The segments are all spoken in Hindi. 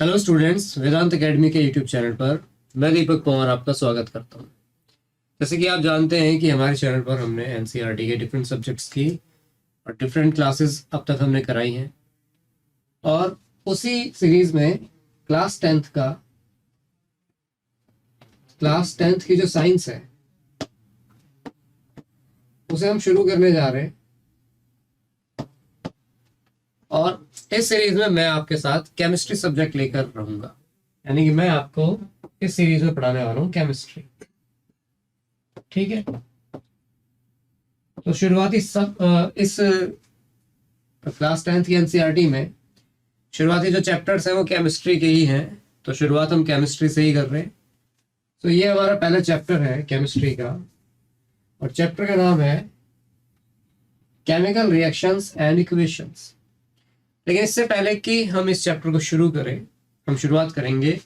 हेलो स्टूडेंट्स, वेदांत एकेडमी के यूट्यूब चैनल पर मैं दीपक पवार आपका स्वागत करता हूं। जैसे कि आप जानते हैं कि हमारे चैनल पर हमने एनसीईआरटी के डिफरेंट सब्जेक्ट्स की और डिफरेंट क्लासेस अब तक हमने कराई हैं और उसी सीरीज में क्लास टेंथ की जो साइंस है उसे हम शुरू करने जा रहे हैं। और इस सीरीज में मैं आपके साथ केमिस्ट्री सब्जेक्ट लेकर रहूंगा, यानी कि मैं आपको इस सीरीज में पढ़ाने वाला हूं केमिस्ट्री। ठीक है, तो शुरुआती सब इस क्लास टेंथ की एनसीईआरटी में शुरुआती जो चैप्टर्स हैं वो केमिस्ट्री के ही हैं, तो शुरुआत हम केमिस्ट्री से ही कर रहे हैं। तो ये हमारा पहला चैप्टर है केमिस्ट्री का और चैप्टर का नाम है केमिकल रिएक्शंस एंड इक्वेशंस। लेकिन इससे पहले कि हम इस चैप्टर को शुरू करें, हम शुरुआत करेंगे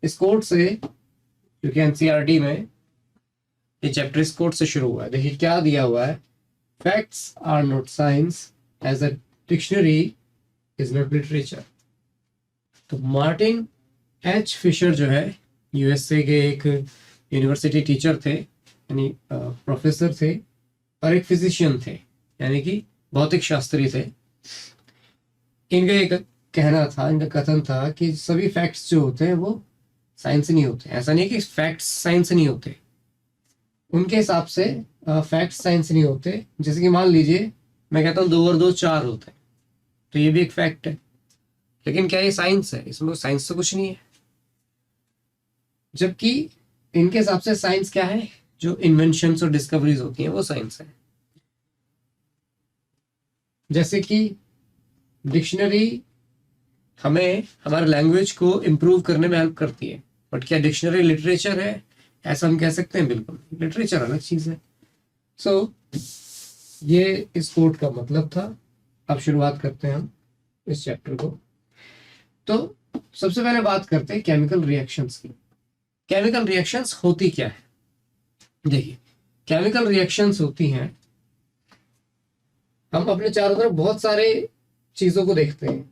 इस कोड से, क्योंकि एनसीईआरटी में ये चैप्टर इस कोड से शुरू हुआ है। देखिए क्या दिया हुआ है, facts are not science as a dictionary is not literature. तो मार्टिन एच फिशर जो है यूएसए के एक यूनिवर्सिटी टीचर थे, यानी प्रोफेसर थे, और एक फिजिशियन थे, यानी कि भौतिक शास्त्री थे। इनका एक कहना था, इनका कथन था कि सभी फैक्ट्स जो होते हैं वो साइंस नहीं होते। ऐसा नहीं है कि फैक्ट्स साइंस नहीं होते, उनके हिसाब से फैक्ट्स साइंस नहीं होते। जैसे कि मान लीजिए मैं कहता हूँ 2 और 2 4 होते हैं, तो ये भी एक फैक्ट है, लेकिन क्या ये साइंस है? इसमें साइंस तो कुछ नहीं है। जबकि इनके हिसाब से साइंस क्या है? जो इन्वेंशंस और डिस्कवरीज होती हैं वो साइंस है। जैसे कि डिक्शनरी हमें हमारे लैंग्वेज को इम्प्रूव करने में हेल्प करती है, बट क्या डिक्शनरी लिटरेचर है? ऐसा हम कह सकते हैं? बिल्कुल, लिटरेचर अलग चीज है। सो ये इस कोड का मतलब था। अब शुरुआत करते हैं हम इस चैप्टर को। तो सबसे पहले बात करते हैं केमिकल रिएक्शंस की। केमिकल रिएक्शंस होती क्या है? देखिए, केमिकल रिएक्शंस होती हैं, हम अपने चारों तरफ बहुत सारे चीजों को देखते हैं,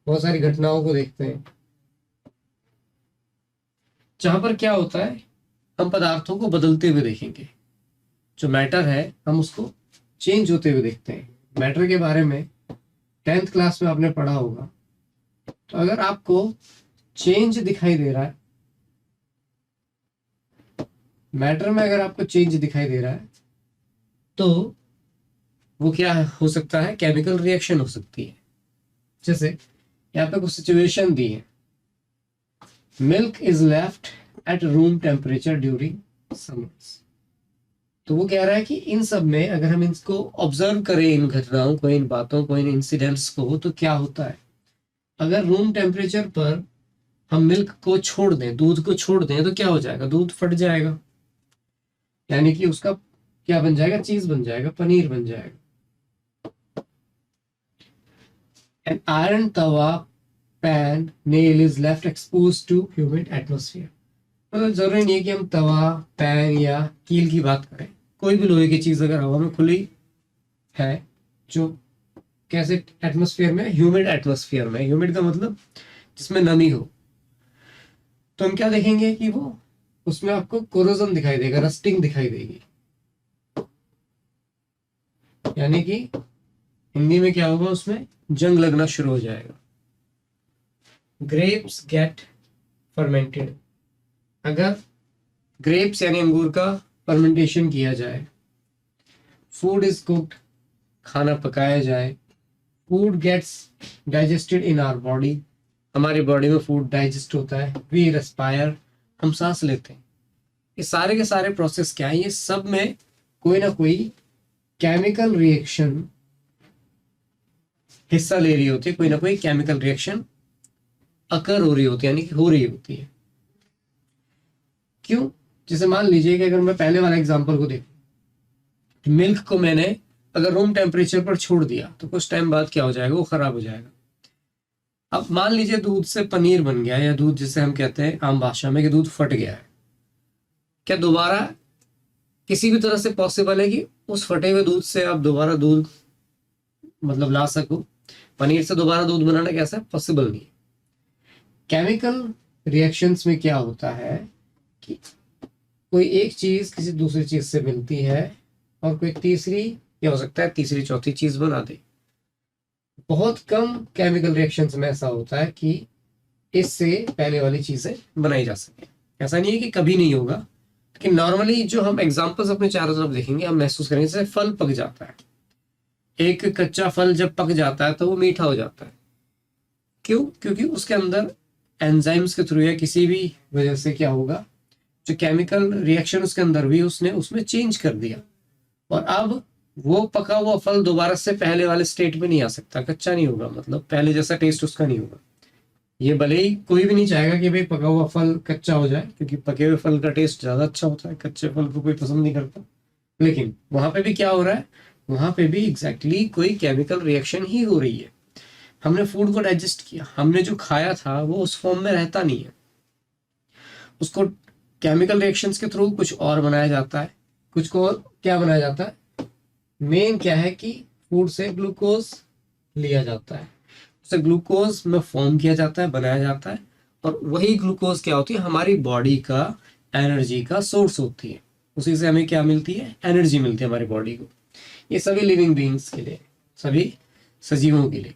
बहुत सारी घटनाओं को देखते हैं, जहां पर क्या होता है, हम पदार्थों को बदलते हुए देखेंगे। जो मैटर है हम उसको चेंज होते हुए देखते हैं। मैटर के बारे में 10th क्लास में आपने पढ़ा होगा। तो अगर आपको चेंज दिखाई दे रहा है, मैटर में अगर आपको चेंज दिखाई दे रहा है, तो वो क्या हो सकता है? केमिकल रिएक्शन हो सकती है। जैसे यहाँ पे कुछ सिचुएशन दी है, milk is left at room temperature during summers. तो वो कह रहा है कि इन सब में अगर हम इसको ऑब्जर्व करें, इन घटनाओं को, इन बातों को, इन इंसिडेंट्स को, तो क्या होता है? अगर रूम टेम्परेचर पर हम मिल्क को छोड़ दें, दूध को छोड़ दें, तो क्या हो जाएगा? दूध फट जाएगा, यानी कि उसका क्या बन जाएगा? चीज बन जाएगा, पनीर बन जाएगा। An iron tawa pan nail is left exposed to humid atmosphere। मतलब जरूरी नहीं है कि हम तवा, पैन या कील की बात करें। कोई भी लोहे की चीज अगर हवा में खुली है, जो कैसे एटमॉस्फेयर में? ह्यूमिड एटमॉस्फेयर में। ह्यूमिड का मतलब जिसमें नमी हो, तो हम क्या देखेंगे कि वो उसमें आपको कोरोजन दिखाई देगा, रस्टिंग दिखाई देगी। यानी कि हिंदी में क्या होगा? उसमें जंग लगना शुरू हो जाएगा। Grapes get fermented. अगर ग्रेप्स यानी अंगूर का फर्मेंटेशन किया जाए, फूड इज कुक्ड, खाना पकाया जाए, food gets digested in our body, हमारी बॉडी में फूड डाइजेस्ट होता है, वी रेस्पायर, हम सांस लेते हैं। ये सारे के सारे प्रोसेस क्या है? ये सब में कोई ना कोई केमिकल रिएक्शन हिस्सा ले रही होती है, कोई ना कोई केमिकल रिएक्शन अकर हो रही होती है, यानी कि हो रही होती है। क्यों? जैसे मान लीजिए कि अगर मैं पहले वाला एग्जांपल को देखूं, मिल्क को मैंने अगर रूम टेम्परेचर पर छोड़ दिया तो कुछ टाइम बाद क्या हो जाएगा? वो खराब हो जाएगा। अब मान लीजिए दूध से पनीर बन गया, या दूध जिसे हम कहते हैं आम भाषा में कि दूध फट गया है। क्या दोबारा किसी भी तरह से पॉसिबल है कि उस फटे हुए दूध से आप दोबारा दूध मतलब ला सको? पनीर से दोबारा दूध बनाना कैसा है? पॉसिबल नहीं है। केमिकल रिएक्शंस में क्या होता है कि कोई एक चीज किसी दूसरी चीज से मिलती है और कोई तीसरी, या हो सकता है तीसरी चौथी चीज बना दे। बहुत कम केमिकल रिएक्शंस में ऐसा होता है कि इससे पहले वाली चीजें बनाई जा सके। ऐसा नहीं है कि कभी नहीं होगा, लेकिन नॉर्मली जो हम एग्जांपल्स अपने चारों तरफ देखेंगे हम महसूस करेंगे, जैसे फल पक जाता है। एक कच्चा फल जब पक जाता है तो वो मीठा हो जाता है। क्यों? क्योंकि उसके अंदर एंजाइम्स के थ्रू या किसी भी वजह से क्या होगा, जो केमिकल रिएक्शन उसके अंदर भी उसने उसमें चेंज कर दिया, और अब वो पका हुआ फल दोबारा से पहले वाले स्टेट में नहीं आ सकता, कच्चा नहीं होगा, मतलब पहले जैसा टेस्ट उसका नहीं होगा। ये भले ही कोई भी नहीं चाहेगा कि भाई पका हुआ फल कच्चा हो जाए, क्योंकि पके हुए फल का टेस्ट ज्यादा अच्छा होता है, कच्चे फल को कोई पसंद नहीं करता। लेकिन वहां पे भी क्या हो रहा है, वहां पे भी एग्जैक्टली कोई केमिकल रिएक्शन ही हो रही है। हमने फूड को डाइजेस्ट किया, हमने जो खाया था वो उस फॉर्म में रहता नहीं है, उसको केमिकल रिएक्शंस के थ्रू कुछ और बनाया जाता है। कुछ को और क्या बनाया जाता है, मेन क्या है कि फूड से ग्लूकोज लिया जाता है, उसे ग्लूकोज में फॉर्म किया जाता है, बनाया जाता है, और वही ग्लूकोज क्या होती है, हमारी बॉडी का एनर्जी का सोर्स होती है। उसी से हमें क्या मिलती है, एनर्जी मिलती है हमारी बॉडी को। ये सभी लिविंग बीइंग्स के लिए, सभी सजीवों के लिए।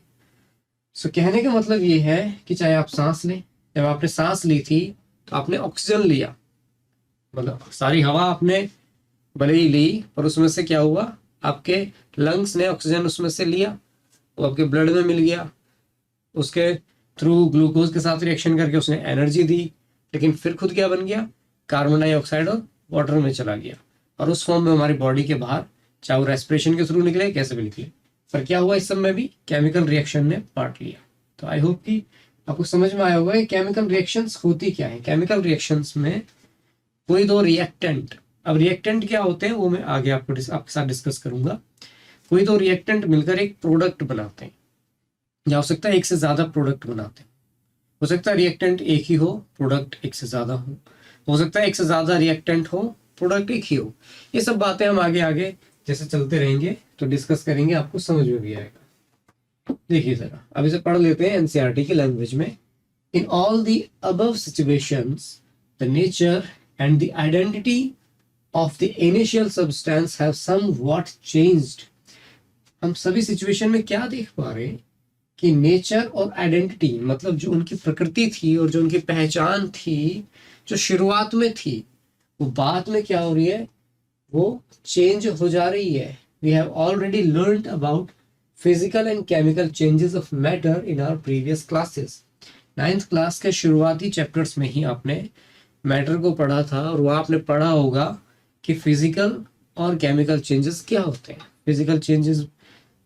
सो कहने का मतलब ये है कि चाहे आप सांस लें, जब आपने सांस ली थी तो आपने ऑक्सीजन लिया, मतलब सारी हवा आपने भले ही ली, पर उसमें से क्या हुआ, आपके लंग्स ने ऑक्सीजन उसमें से लिया, वो आपके ब्लड में मिल गया, उसके थ्रू ग्लूकोज के साथ रिएक्शन करके उसने एनर्जी दी, लेकिन फिर खुद क्या बन गया, कार्बन डाइऑक्साइड और वाटर में चला गया, और उस फॉर्म में हमारी बॉडी के बाहर, चाहे वो रेस्पिरेशन के थ्रू निकले कैसे भी निकले, पर क्या हुआ, इस सब में भी केमिकल रिएक्शन ने पार्ट लिया। तो आई होप कि आपको समझ में आया होगा कि केमिकल रिएक्शंस होती क्या है। केमिकल रिएक्शंस में कोई दो रिएक्टेंट, अब रिएक्टेंट क्या होते हैं वो मैं आगे आपके साथ डिस्कस करूंगा। कोई दो रिएक्टेंट मिलकर एक प्रोडक्ट बनाते हैं, या हो सकता है एक से ज्यादा प्रोडक्ट बनाते हैं। हो सकता है रिएक्टेंट एक ही हो, प्रोडक्ट एक से ज्यादा हो सकता है एक से ज्यादा रिएक्टेंट हो, प्रोडक्ट एक ही हो। ये सब बातें हम आगे आगे जैसे चलते रहेंगे तो डिस्कस करेंगे, आपको समझ में भी आएगा। देखिए जरा, अब इसे पढ़ लेते हैं एनसीईआरटी की लैंग्वेज में। In all the above situations the nature and the identity of the initial substance have somewhat changed। हम सभी सिचुएशन में क्या देख पा रहे हैं कि नेचर और आइडेंटिटी, मतलब जो उनकी प्रकृति थी और जो उनकी पहचान थी, जो शुरुआत में थी, वो बाद में क्या हो रही है, वो चेंज हो जा रही है। We have already learned about physical and chemical changes of matter in our previous classes. 9th class के शुरुआती चैप्टर्स में ही आपने मैटर को पढ़ा था, और वो आपने पढ़ा होगा कि फिजिकल और केमिकल चेंजेस क्या होते हैं, फिजिकल चेंजेस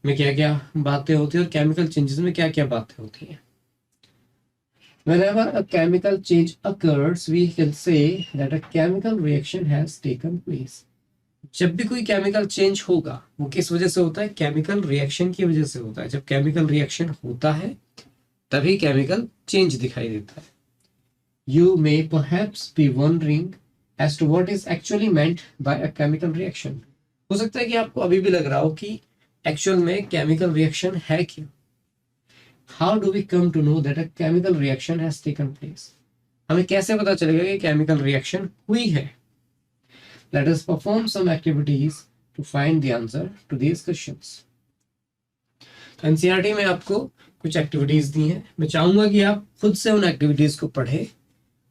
में क्या क्या बातें होती हैं और केमिकल चेंजेस में क्या क्या बातें होती हैं। Whenever a chemical change occurs, we can say that a chemical reaction has taken place। जब भी कोई केमिकल चेंज होगा वो किस वजह से होता है, केमिकल रिएक्शन की वजह से होता है। जब केमिकल रिएक्शन होता है तभी केमिकल चेंज दिखाई देता है। You may perhaps be wondering as to what is actually meant by a chemical reaction। हो सकता है कि आपको अभी भी लग रहा हो कि एक्चुअल में केमिकल रिएक्शन है क्या। How do we come to know that a chemical reaction has taken place? हमें कैसे पता चलेगा कि केमिकल रिएक्शन हुई है। Let us perform some activities to find the answer to these questions। NCERT में आपको कुछ एक्टिविटीज दी हैं, मैं चाहूंगा कि आप खुद से उन एक्टिविटीज को पढ़ें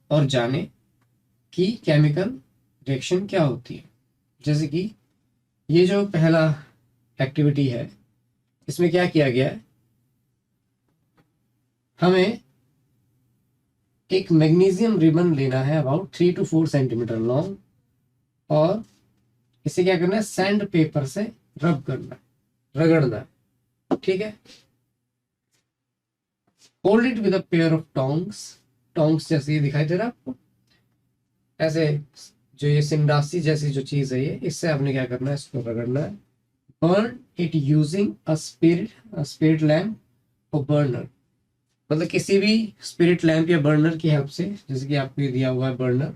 और जाने कि केमिकल रिएक्शन क्या होती है। जैसे कि ये जो पहला एक्टिविटी है, इसमें क्या किया गया है, हमें एक मैग्नीशियम रिबन लेना है अबाउट 3 to 4 सेंटीमीटर लॉन्ग, और इसे क्या करना है, सैंड पेपर से रब करना है, रगड़ना है, ठीक है। Hold it with a pair of tongs, tongs जैसे ये दिखाई दे रहा है आपको, ऐसे जो ये सिंडासी जैसी जो चीज है ये, इससे आपने क्या करना है, इसको रगड़ना है। Burn it using a spirit lamp और बर्नर, मतलब किसी भी स्पिरिट लैम्प या बर्नर की हेल्प से, जैसे कि आपको ये दिया हुआ है बर्नर,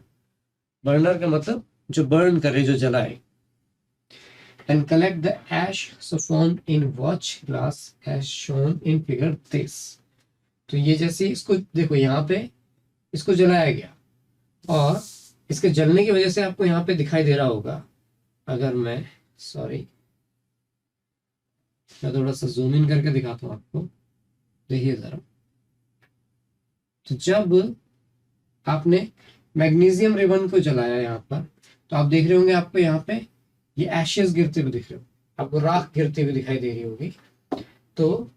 बर्नर का मतलब जो बर्न करे, जो जलाए। And collect the ash so formed in watch glass as shown in figure this. तो ये जैसे इसको देखो, यहाँ पे इसको जलाया गया और इसके जलने की वजह से आपको यहाँ पे दिखाई दे रहा होगा, अगर मैं थोड़ा सा जूम इन करके दिखाता हूँ आपको, देखिए जरा। तो जब आपने मैग्नीशियम रिबन को जलाया यहाँ पर, तो आप देख रहे होंगे आपको यहाँ पे ये एशेस गिरते हुए दिख रहे हो, आपको राख गिरते हुए दिखाई दे रही होगी। तो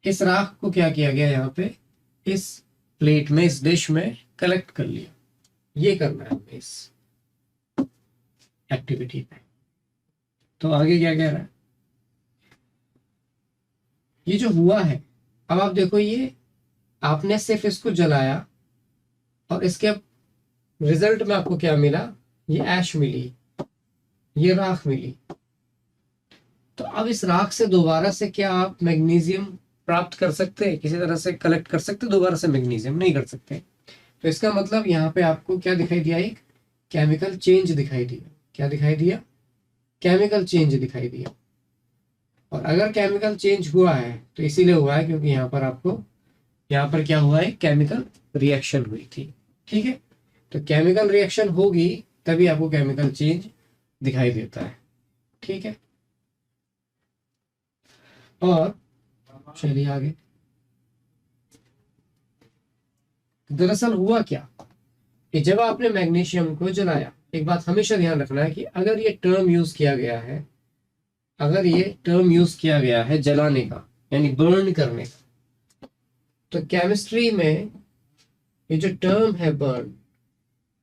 इस राख को क्या किया गया, यहाँ पे इस प्लेट में, इस डिश में कलेक्ट कर लिया। ये करना है हमें इस एक्टिविटी में। तो आगे क्या कह रहा है, ये जो हुआ है, अब आप देखो, ये आपने सिर्फ इसको जलाया और इसके रिजल्ट में आपको क्या मिला, ये ऐश मिली, ये राख मिली। तो अब इस राख से दोबारा से क्या आप मैग्नीशियम प्राप्त कर सकते हैं, किसी तरह से कलेक्ट कर सकते दोबारा से मैग्नीशियम? नहीं कर सकते। तो इसका मतलब यहाँ पे आपको क्या दिखाई दिया, एक केमिकल चेंज दिखाई दिया। क्या दिखाई दिया? केमिकल चेंज दिखाई दिया। और अगर केमिकल चेंज हुआ है तो इसीलिए हुआ है क्योंकि यहाँ पर आपको, यहाँ पर क्या हुआ है, केमिकल रिएक्शन हुई थी। ठीक है, तो केमिकल रिएक्शन होगी तभी आपको केमिकल चेंज दिखाई देता है। ठीक है, और चलिए आगे। दरअसल हुआ क्या कि जब आपने मैग्नीशियम को जलाया, एक बात हमेशा ध्यान रखना है कि अगर ये टर्म यूज किया गया है, अगर ये टर्म यूज किया गया है जलाने का, यानी बर्न करने का, तो केमिस्ट्री में ये जो टर्म है बर्न,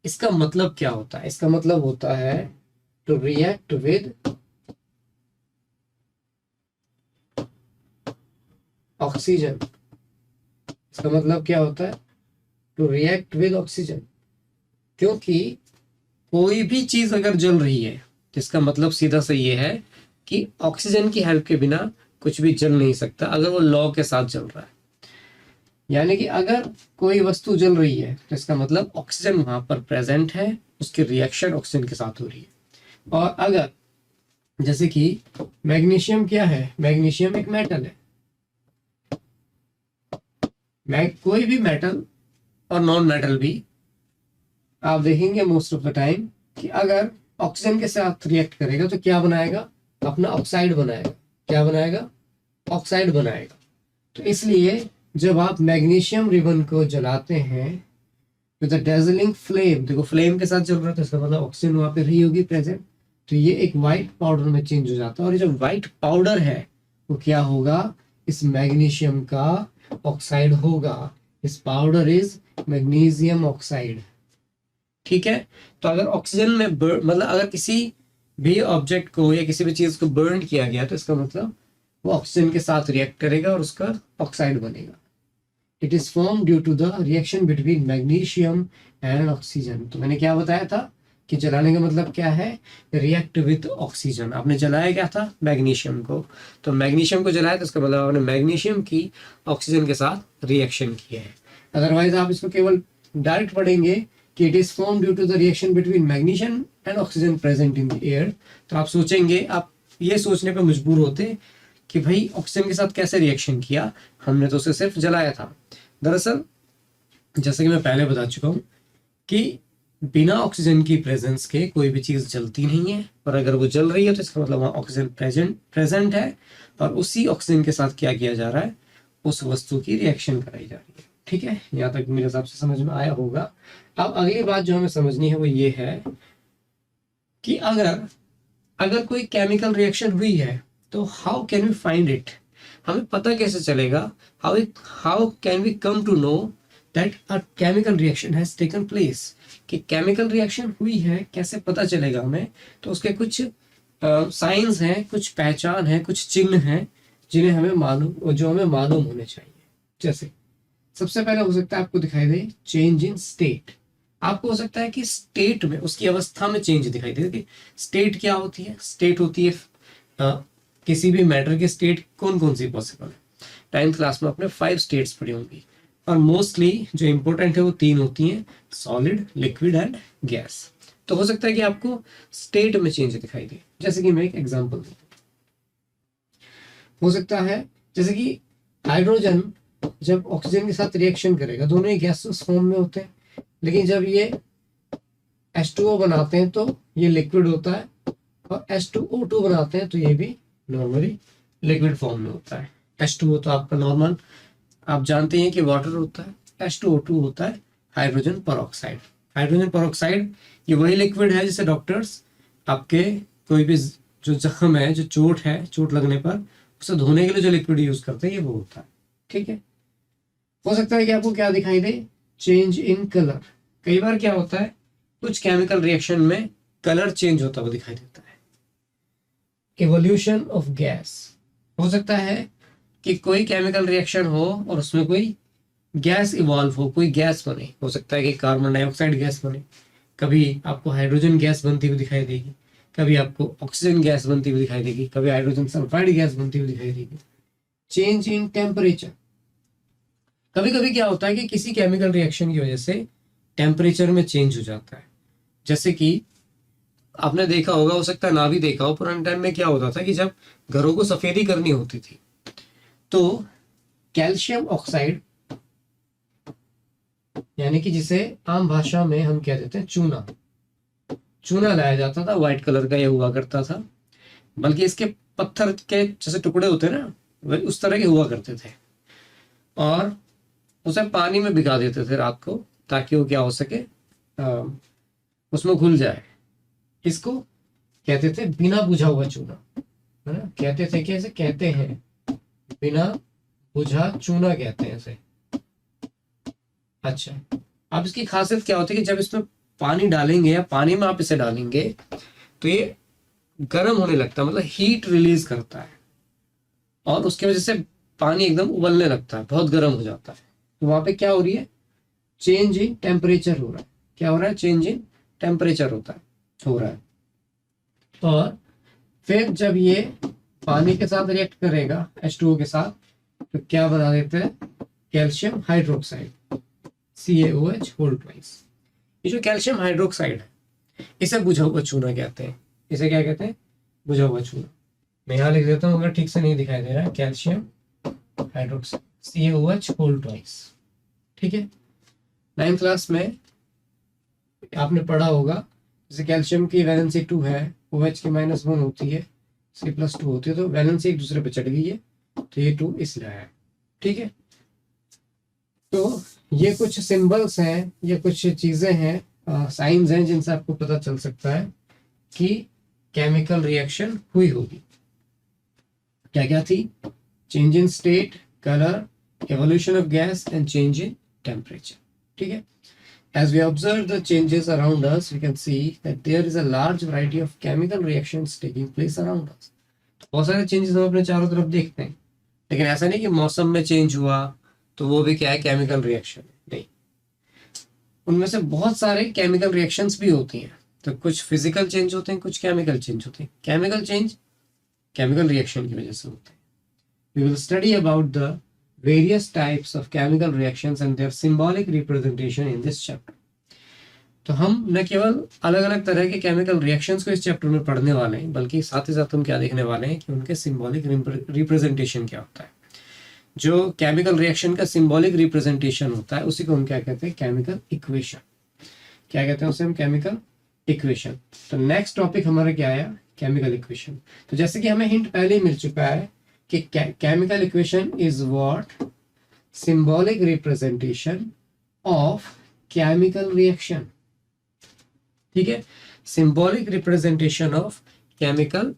इसका मतलब क्या होता है? इसका मतलब होता है टू रिएक्ट विद ऑक्सीजन। इसका मतलब क्या होता है? To react with oxygen. क्योंकि कोई भी चीज अगर जल रही है तो इसका मतलब सीधा सा ये है कि ऑक्सीजन की हेल्प के बिना कुछ भी जल नहीं सकता, अगर वो लॉ के साथ जल रहा है। यानी कि अगर कोई वस्तु जल रही है तो इसका मतलब ऑक्सीजन वहां पर प्रेजेंट है, उसकी रिएक्शन ऑक्सीजन के साथ हो रही है। और अगर जैसे कि मैग्नीशियम क्या है, मैग्नीशियम एक मेटल है। कोई भी मेटल और नॉन मेटल भी आप देखेंगे मोस्ट ऑफ द टाइम कि अगर ऑक्सीजन के साथ रिएक्ट करेगा तो क्या बनाएगा, अपना ऑक्साइड बनाएगा। क्या बनाएगा? ऑक्साइड बनाएगा। तो इसलिए जब आप मैग्नीशियम रिबन को जलाते हैं विद अ डेजलिंग फ्लेम, देखो फ्लेम के साथ जल रहा है तो इसका मतलब ऑक्सीजन वहां पे रही होगी प्रेजेंट, तो ये एक व्हाइट पाउडर में चेंज हो जाता है। और ये जो व्हाइट पाउडर है वो क्या होगा, इस मैग्नीशियम का ऑक्साइड होगा। इस पाउडर इज मैग्नीशियम ऑक्साइड। ठीक है, तो अगर ऑक्सीजन में मतलब अगर किसी भी ऑब्जेक्ट को या किसी भी चीज को बर्न किया गया तो इसका मतलब वो ऑक्सीजन के साथ रिएक्ट करेगा और उसका ऑक्साइड बनेगा। It is form due to the reaction between magnesium and oxygen. तो मैंने क्या बताया था कि जलाने का मतलब क्या है, रिएक्ट विद ऑक्सीजन। आपने जलाया क्या था, मैग्नीशियम को, तो मैग्नीशियम को जलाया तो इसका मतलब आपने मैग्नीशियम की ऑक्सीजन के साथ रिएक्शन किया है। अदरवाइज आप इसको केवल डायरेक्ट पढ़ेंगे कि it is form due to the reaction between magnesium and oxygen present in the air, तो आप सोचेंगे, आप ये सोचने पर मजबूर होते कि भाई ऑक्सीजन के साथ कैसे रिएक्शन किया, हमने तो उसे सिर्फ जलाया था। दरअसल जैसे कि मैं पहले बता चुका हूं कि बिना ऑक्सीजन की प्रेजेंस के कोई भी चीज जलती नहीं है, और अगर वो जल रही है तो इसका मतलब वहां ऑक्सीजन प्रेजेंट है, और उसी ऑक्सीजन के साथ क्या किया जा रहा है, उस वस्तु की रिएक्शन कराई जा रही है। ठीक है, यहाँ तक मेरे हिसाब से समझ में आया होगा। अब अगली बात जो हमें समझनी है वो ये है कि अगर कोई केमिकल रिएक्शन हुई है तो how can we find it, हमें पता कैसे चलेगा, how can we come to know that a chemical reaction has taken place, कि केमिकल रिएक्शन हुई है, कैसे पता चलेगा हमें? तो उसके कुछ साइंस हैं, कुछ पहचान है, कुछ चिन्ह हैं जिन्हें हमें मालूम होने चाहिए। जैसे सबसे पहले हो सकता है आपको दिखाई दे चेंज इन स्टेट। आपको हो सकता है कि स्टेट में, उसकी अवस्था में चेंज दिखाई दे। कि स्टेट क्या होती है? स्टेट होती है किसी भी मैटर की स्टेट कौन कौन सी पॉसिबल है। 10th क्लास में आपने 5 स्टेट्स पढ़ी होंगी, और मोस्टली जो इंपॉर्टेंट है वो 3 होती हैं, सॉलिड, लिक्विड एंड गैस। तो हो सकता है कि आपको स्टेट में चेंज दिखाई दे। जैसे कि मैं एक एग्जांपल दूं, हो सकता है जैसे कि हाइड्रोजन जब ऑक्सीजन के साथ रिएक्शन करेगा, दोनों ही गैसेस फॉर्म में होते हैं, लेकिन जब ये H2O बनाते हैं तो ये लिक्विड होता है, और H2O2 बनाते हैं तो ये भी नॉर्मली लिक्विड फॉर्म में होता है। H2O तो आपका नॉर्मल आप जानते हैं कि वाटर होता है, H2O2 होता है हाइड्रोजन पेरोक्साइड। हाइड्रोजन पेरोक्साइड ये वही लिक्विड है जिसे डॉक्टर्स आपके कोई भी जो जख्म है, जो चोट है, चोट लगने पर उसे धोने के लिए जो लिक्विड यूज करते हैं ये वो होता है। ठीक है, हो सकता है कि आपको क्या दिखाई दे, चेंज इन कलर। कई बार क्या होता है, कुछ केमिकल रिएक्शन में कलर चेंज होता हुआ दिखाई देता है। इवोल्यूशन ऑफ गैस, हो सकता है कि कोई केमिकल रिएक्शन हो और उसमें कोई गैस इवॉल्व हो, कोई गैस बने। हो सकता है कि कार्बन डाइऑक्साइड गैस बने, कभी आपको हाइड्रोजन गैस बनती हुई दिखाई देगी, कभी आपको ऑक्सीजन गैस बनती हुई दिखाई देगी, कभी हाइड्रोजन सल्फाइड गैस बनती हुई दिखाई देगी। चेंज इन टेम्परेचर, कभी कभी क्या होता है कि किसी केमिकल रिएक्शन की वजह से टेम्परेचर में चेंज हो जाता है। जैसे कि आपने देखा होगा, हो सकता है ना भी देखा हो, पुराने टाइम में क्या होता था कि जब घरों को सफेदी करनी होती थी तो कैल्शियम ऑक्साइड, यानी कि जिसे आम भाषा में हम कह देते हैं चूना, चूना लाया जाता था, व्हाइट कलर का ये हुआ करता था, बल्कि इसके पत्थर के जैसे टुकड़े होते हैं ना, वे उस तरह के हुआ करते थे, और उसे पानी में भिगा देते थे रात को, ताकि वो क्या हो सके, उसमें घुल जाए। इसको कहते थे बिना बुझा हुआ चूना, है ना, कहते थे कि ऐसे कहते हैं, बिना बुझा चूना कहते हैं इसे। अच्छा, अब इसकी खासियत क्या होती है कि जब इसमें पानी डालेंगे या पानी में आप इसे डालेंगे तो ये गर्म होने लगता है, मतलब हीट रिलीज करता है, और उसकी वजह से पानी एकदम उबलने लगता है, बहुत गर्म हो जाता है। तो वहां पे क्या हो रही है, चेंज इन टेम्परेचर हो रहा है। क्या हो रहा है, चेंज इन टेम्परेचर हो रहा है। और फिर जब ये पानी के साथ रिएक्ट करेगा H2O के साथ, तो क्या बना देते हैं, calcium hydroxide, CaOH whole twice. ये जो कैल्शियम हाइड्रोक्साइड है इसे बुझा हुआ चूना कहते हैं। इसे क्या कहते हैं, बुझा हुआ चूना। मैं यहाँ लिख देता हूँ अगर ठीक से नहीं दिखाई दे रहा है, calcium hydroxide, CaOH whole twice. ठीक है, 9th क्लास में आपने पढ़ा होगा, जैसे कैल्शियम की वैलेंसी 2 है, OH की -1 होती है, C+2 होती है, तो वैलेंसी एक दूसरे पे चढ़ गई है, तो ये 2 इसलिए है। ठीक है, तो ये कुछ सिंबल्स हैं, ये कुछ चीजें हैं, साइंस हैं, जिनसे आपको पता चल सकता है कि केमिकल रिएक्शन हुई होगी। क्या क्या थी, change in state, colour, evolution of gas and change in temperature. ठीक है, as we observe the changes around us, we can see that there is a large variety of chemical reactions taking place around us. बहुत सारे चेंजेस हम अपने चारों तरफ देखते हैं, लेकिन ऐसा नहीं कि मौसम में चेंज हुआ तो वो भी क्या है, केमिकल रिएक्शन, नहीं। उनमें से बहुत सारे केमिकल रिएक्शंस भी होती हैं, तो कुछ फिजिकल चेंज होते हैं, कुछ केमिकल चेंज होते हैं। केमिकल चेंज केमिकल रिएक्शन की वजह से होते हैं। We will study about the various types of chemical reactions and their symbolic representation in this chapter. तो हम न केवल अलग अलग तरह के केमिकल रिएक्शंस को इस चैप्टर में पढ़ने वाले हैं, बल्कि साथ ही साथ हम क्या देखने वाले हैं कि उनके सिंबॉलिक रिप्रेजेंटेशन क्या होता है। जो केमिकल रिएक्शन का सिंबॉलिक रिप्रेजेंटेशन होता है उसी को हम क्या कहते हैं, केमिकल इक्वेशन। क्या कहते हैं उसे हम, केमिकल इक्वेशन। तो नेक्स्ट टॉपिक हमारा क्या आया, केमिकल इक्वेशन। तो जैसे कि हमें हिंट पहले ही मिल चुका है कि chemical equation is what, symbolic representation of chemical reaction. ठीक है, symbolic representation of chemical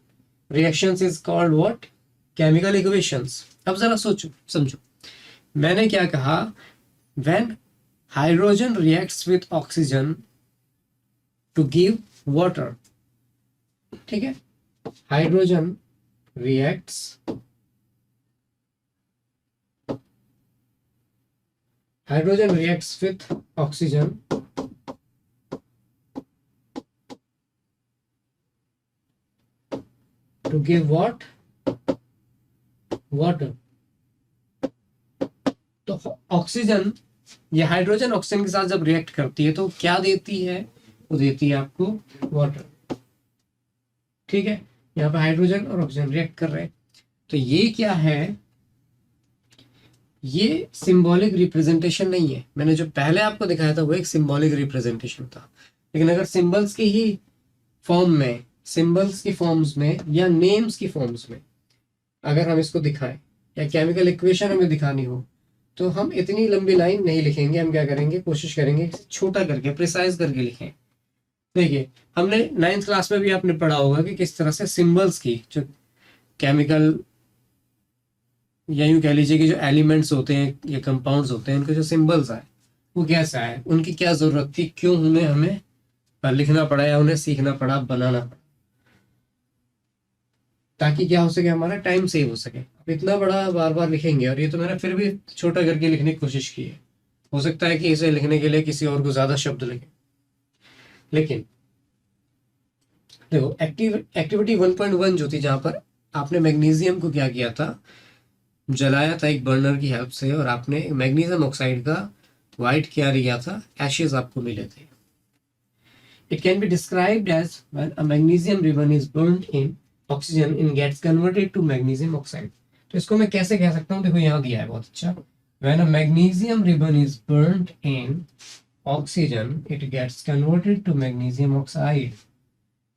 reactions is called what, chemical equations. अब जरा सोचो समझो, मैंने क्या कहा, when hydrogen reacts with oxygen to give water. ठीक है, hydrogen reacts with oxygen to give what, water। तो ऑक्सीजन, ये हाइड्रोजन ऑक्सीजन के साथ जब रिएक्ट करती है तो क्या देती है, वो देती है आपको वाटर। ठीक है, यहाँ पे हाइड्रोजन और ऑक्सीजन रिएक्ट कर रहे हैं, तो ये क्या है, ये सिंबॉलिक रिप्रेजेंटेशन नहीं है। मैंने जो पहले आपको दिखाया था वो एक सिंबॉलिक रिप्रेजेंटेशन था, लेकिन अगर सिंबल्स की ही फॉर्म में, सिंबल्स की फॉर्म्स में या नेम्स की फॉर्म्स में अगर हम इसको दिखाएं या केमिकल इक्वेशन हमें दिखानी हो, तो हम इतनी लंबी लाइन नहीं लिखेंगे। हम क्या करेंगे, कोशिश करेंगे छोटा करके, प्रिसाइज करके लिखें। देखिए, हमने 9th क्लास में भी आपने पढ़ा होगा कि किस तरह से सिंबल्स की, जो केमिकल या यूं कह लीजिए कि जो एलिमेंट्स होते हैं या कंपाउंड्स होते हैं, उनके जो सिंबल्स आए वो कैसा है, उनकी क्या जरूरत थी, क्यों उन्हें हमें लिखना पड़ा या उन्हें सीखना पड़ा, बनाना पड़ा, ताकि क्या हो सके, हमारा टाइम सेव हो सके। अब इतना बड़ा बार बार लिखेंगे, और ये तो मैंने फिर भी छोटा करके लिखने की कोशिश की है। हो सकता है कि इसे लिखने के लिए किसी और को ज्यादा शब्द लगे, लेकिन देखो एक्टिविटी 1.1 जो थी, जहां पर आपने मैग्नीशियम को क्या किया था, जलाया था एक बर्नर की हेल्प से, और आपने मैग्नीशियम ऑक्साइड का वाइट क्या लिया था, एशेज आपको मिले थे। It can be described as when a magnesium ribbon is burned in oxygen in gets converted to magnesium oxide. तो इसको मैं कैसे कह सकता हूँ, देखो यहाँ दिया है बहुत अच्छा, when a magnesium ribbon is burned in oxygen it gets converted to magnesium oxide.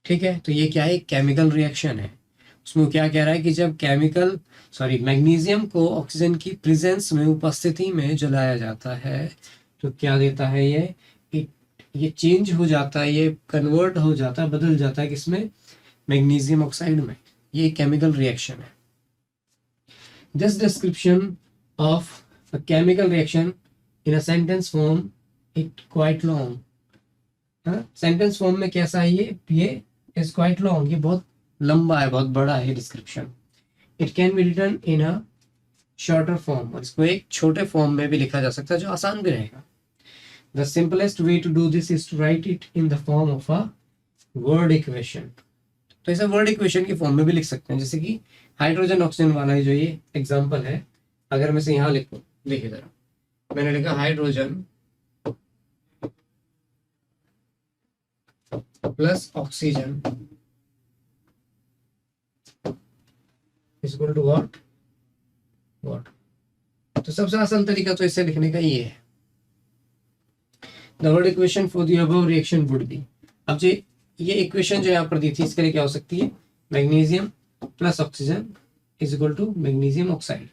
ठीक है, तो ये क्या है, केमिकल रिएक्शन है। उसमें क्या कह रहा है कि जब मैग्नीशियम को ऑक्सीजन की प्रेजेंस में, उपस्थिति में जलाया जाता है, तो क्या देता है ये चेंज हो जाता है, ये कन्वर्ट हो जाता है, बदल जाता है किसमें, मैग्नीशियम ऑक्साइड में। ये केमिकल रिएक्शन है। This description of a chemical reaction in a sentence form it quite long. Sentence form में कैसा है ये इज क्वाइट लॉन्ग, ये बहुत लंबा है, बहुत बड़ा है description. It can be written in a shorter form, और इसको एक छोटे फॉर्म में भी लिखा जा सकता है, जो आसान भी रहेगा। The simplest way to do this is to write it in the form of a word equation. तो इसे वर्ड इक्वेशन की फॉर्म में भी लिख सकते हैं, जैसे कि हाइड्रोजन ऑक्सीजन वाला है जो ये एग्जांपल है। अगर मैं इसे यहाँ लिखूं, देखिए जरा, मैंने लिखा hydrogen plus oxygen is equal to what, तो सबसे आसान तरीका तो इसे लिखने का ये है। The word equation for the above reaction would be, अब ये इक्वेशन जो यहाँ पर दी थी, इसके लिए क्या हो सकती है, magnesium plus oxygen is equal to magnesium oxide.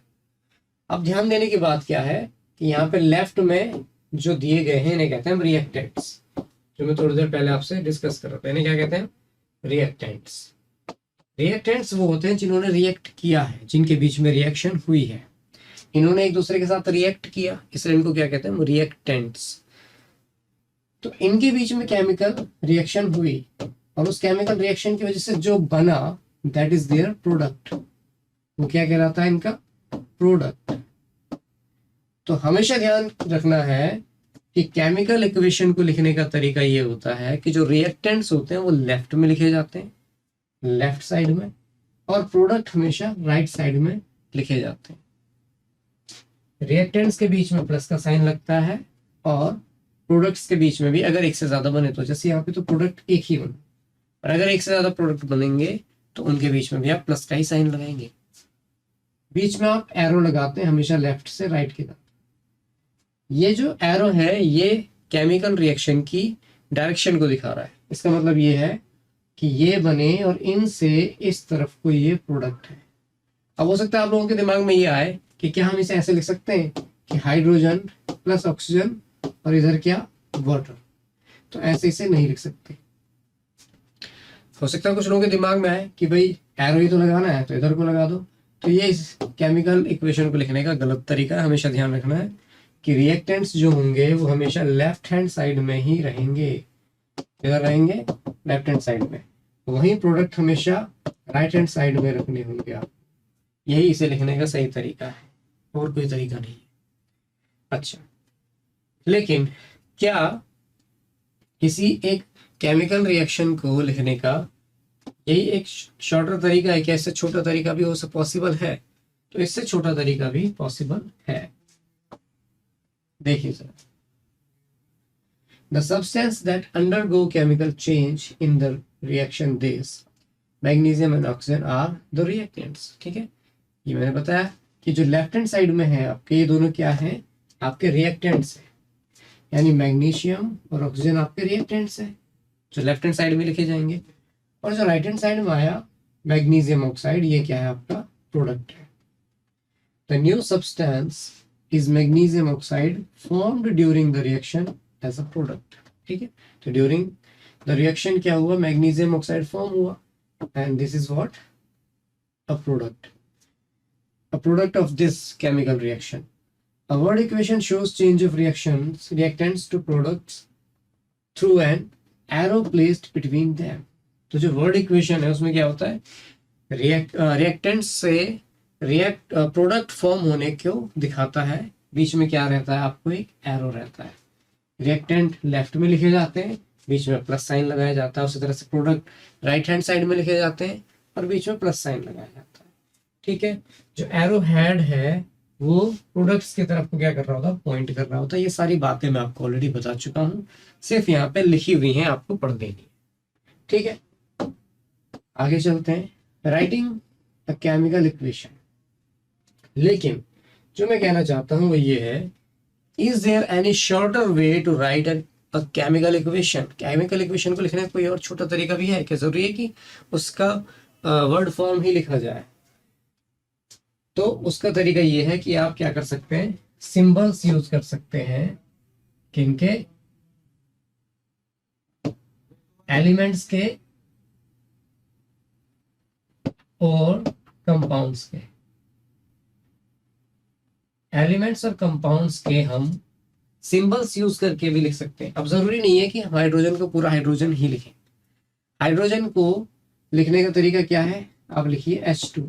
अब ध्यान देने की बात क्या है कि यहाँ पे लेफ्ट में जो दिए गए हैं इन्हें कहते हैं रिएक्टेंट्स, जो मैं थोड़ी देर पहले आपसे डिस्कस कर रहा था। इन्हें क्या कहते हैं, रिएक्टेंट्स। रिएक्टेंट्स वो होते हैं जिन्होंने रिएक्ट किया है, जिनके बीच में रिएक्शन हुई है, इन्होंने एक दूसरे के साथ रिएक्ट किया, इसलिए इनको क्या कहते हैं, रिएक्टेंट्स। तो इनके बीच में केमिकल रिएक्शन हुई, और उस केमिकल रिएक्शन की वजह से जो बना, दैट इज देयर प्रोडक्ट। वो क्या कहलाता है, इनका प्रोडक्ट। तो हमेशा ध्यान रखना है कि केमिकल इक्वेशन को लिखने का तरीका ये होता है कि जो रिएक्टेंट्स होते हैं वो लेफ्ट में लिखे जाते हैं, लेफ्ट साइड में, और प्रोडक्ट हमेशा राइट साइड में लिखे जाते हैं। रिएक्टेंट्स के बीच में प्लस का साइन लगता है, और प्रोडक्ट्स के बीच में भी अगर एक से ज्यादा बने, तो जैसे यहाँ पे तो प्रोडक्ट एक ही बने, और अगर एक से ज्यादा प्रोडक्ट बनेंगे तो उनके बीच में भी आप प्लस का ही साइन लगाएंगे। बीच में आप एरो लगाते हैं हमेशा लेफ्ट से राइट की तरफ। ये जो एरो है ये केमिकल रिएक्शन की डायरेक्शन को दिखा रहा है। इसका मतलब ये है कि ये बने और इनसे इस तरफ को ये प्रोडक्ट है। अब हो सकता है आप लोगों के दिमाग में ये आए कि क्या हम इसे ऐसे लिख सकते हैं कि हाइड्रोजन प्लस ऑक्सीजन और इधर क्या, वाटर। तो ऐसे इसे नहीं लिख सकते। हो सकता है कुछ लोगों के दिमाग में आए कि भाई एरो ही तो लगाना है तो इधर को लगा दो। तो ये इस केमिकल इक्वेशन को लिखने का गलत तरीका है। हमेशा ध्यान रखना है कि रिएक्टेंट्स जो होंगे वो हमेशा लेफ्ट हैंड साइड में ही रहेंगे। इधर रहेंगे लेफ्ट हैंड साइड में, वहीं प्रोडक्ट हमेशा राइट हैंड साइड में रखने होंगे आप। यही इसे लिखने का सही तरीका है, और कोई तरीका नहीं। अच्छा, लेकिन क्या किसी एक केमिकल रिएक्शन को लिखने का यही एक शॉर्टर तरीका है? क्या इससे छोटा तरीका भी हो पॉसिबल है? तो इससे छोटा तरीका भी पॉसिबल है। देखिए sir, the substance that undergo chemical change in the reaction this magnesium and oxygen are the reactants. ठीक है, ये मैंने बताया कि जो लेफ्ट हैंड साइड में है आपके, ये दोनों क्या है, आपके रिएक्टेंट्स है, यानी मैग्नीशियम और ऑक्सीजन आपके रिएक्टेंट्स है जो लेफ्ट हैंड साइड में लिखे जाएंगे। और जो राइट हैंड साइड में आया मैग्नीशियम ऑक्साइड, ये क्या है आपका प्रोडक्ट है। The new substance is magnesium oxide formed during the reaction as a product. ठीक है, तो ड्यूरिंग द रिएक्शन क्या हुआ, मैग्नीशियम ऑक्साइड फॉर्म हुआ and this is what, a product, a product of this chemical reaction. A word equation shows change of reactants to products through an arrow placed between them. तो जो word equation है उसमें क्या होता है, reactants से प्रोडक्ट फॉर्म होने को दिखाता है, बीच में क्या रहता है आपको, एक एरो रहता है। रिएक्टेंट लेफ्ट में लिखे जाते हैं, बीच में प्लस साइन लगाया जाता है, उसी तरह से प्रोडक्ट राइट हैंड साइड में लिखे जाते हैं और बीच में प्लस साइन लगाया जाता है। ठीक है, जो एरो हेड है वो प्रोडक्ट्स की तरफ को क्या कर रहा होता है, पॉइंट कर रहा होता है। ये सारी बातें मैं आपको ऑलरेडी बता चुका हूँ, सिर्फ यहाँ पे लिखी हुई हैं, आपको पढ़ देनी। ठीक है, आगे चलते हैं, राइटिंग अ केमिकल इक्वेशन। लेकिन जो मैं कहना चाहता हूँ वो ये है, is there any shorter way to write a chemical equation. Chemical equation को लिखने का कोई और छोटा तरीका भी है क्या? जरूरी है कि उसका वर्ड फॉर्म ही लिखा जाए? तो उसका तरीका ये है कि आप क्या कर सकते हैं, सिंबल्स यूज कर सकते हैं, किनके, एलिमेंट्स के और कंपाउंड्स के। एलिमेंट्स और कंपाउंड्स के हम सिंबल्स यूज करके भी लिख सकते हैं। अब जरूरी नहीं है कि हम हाइड्रोजन को पूरा हाइड्रोजन ही लिखें। हाइड्रोजन को लिखने का तरीका क्या है, आप लिखिए H2।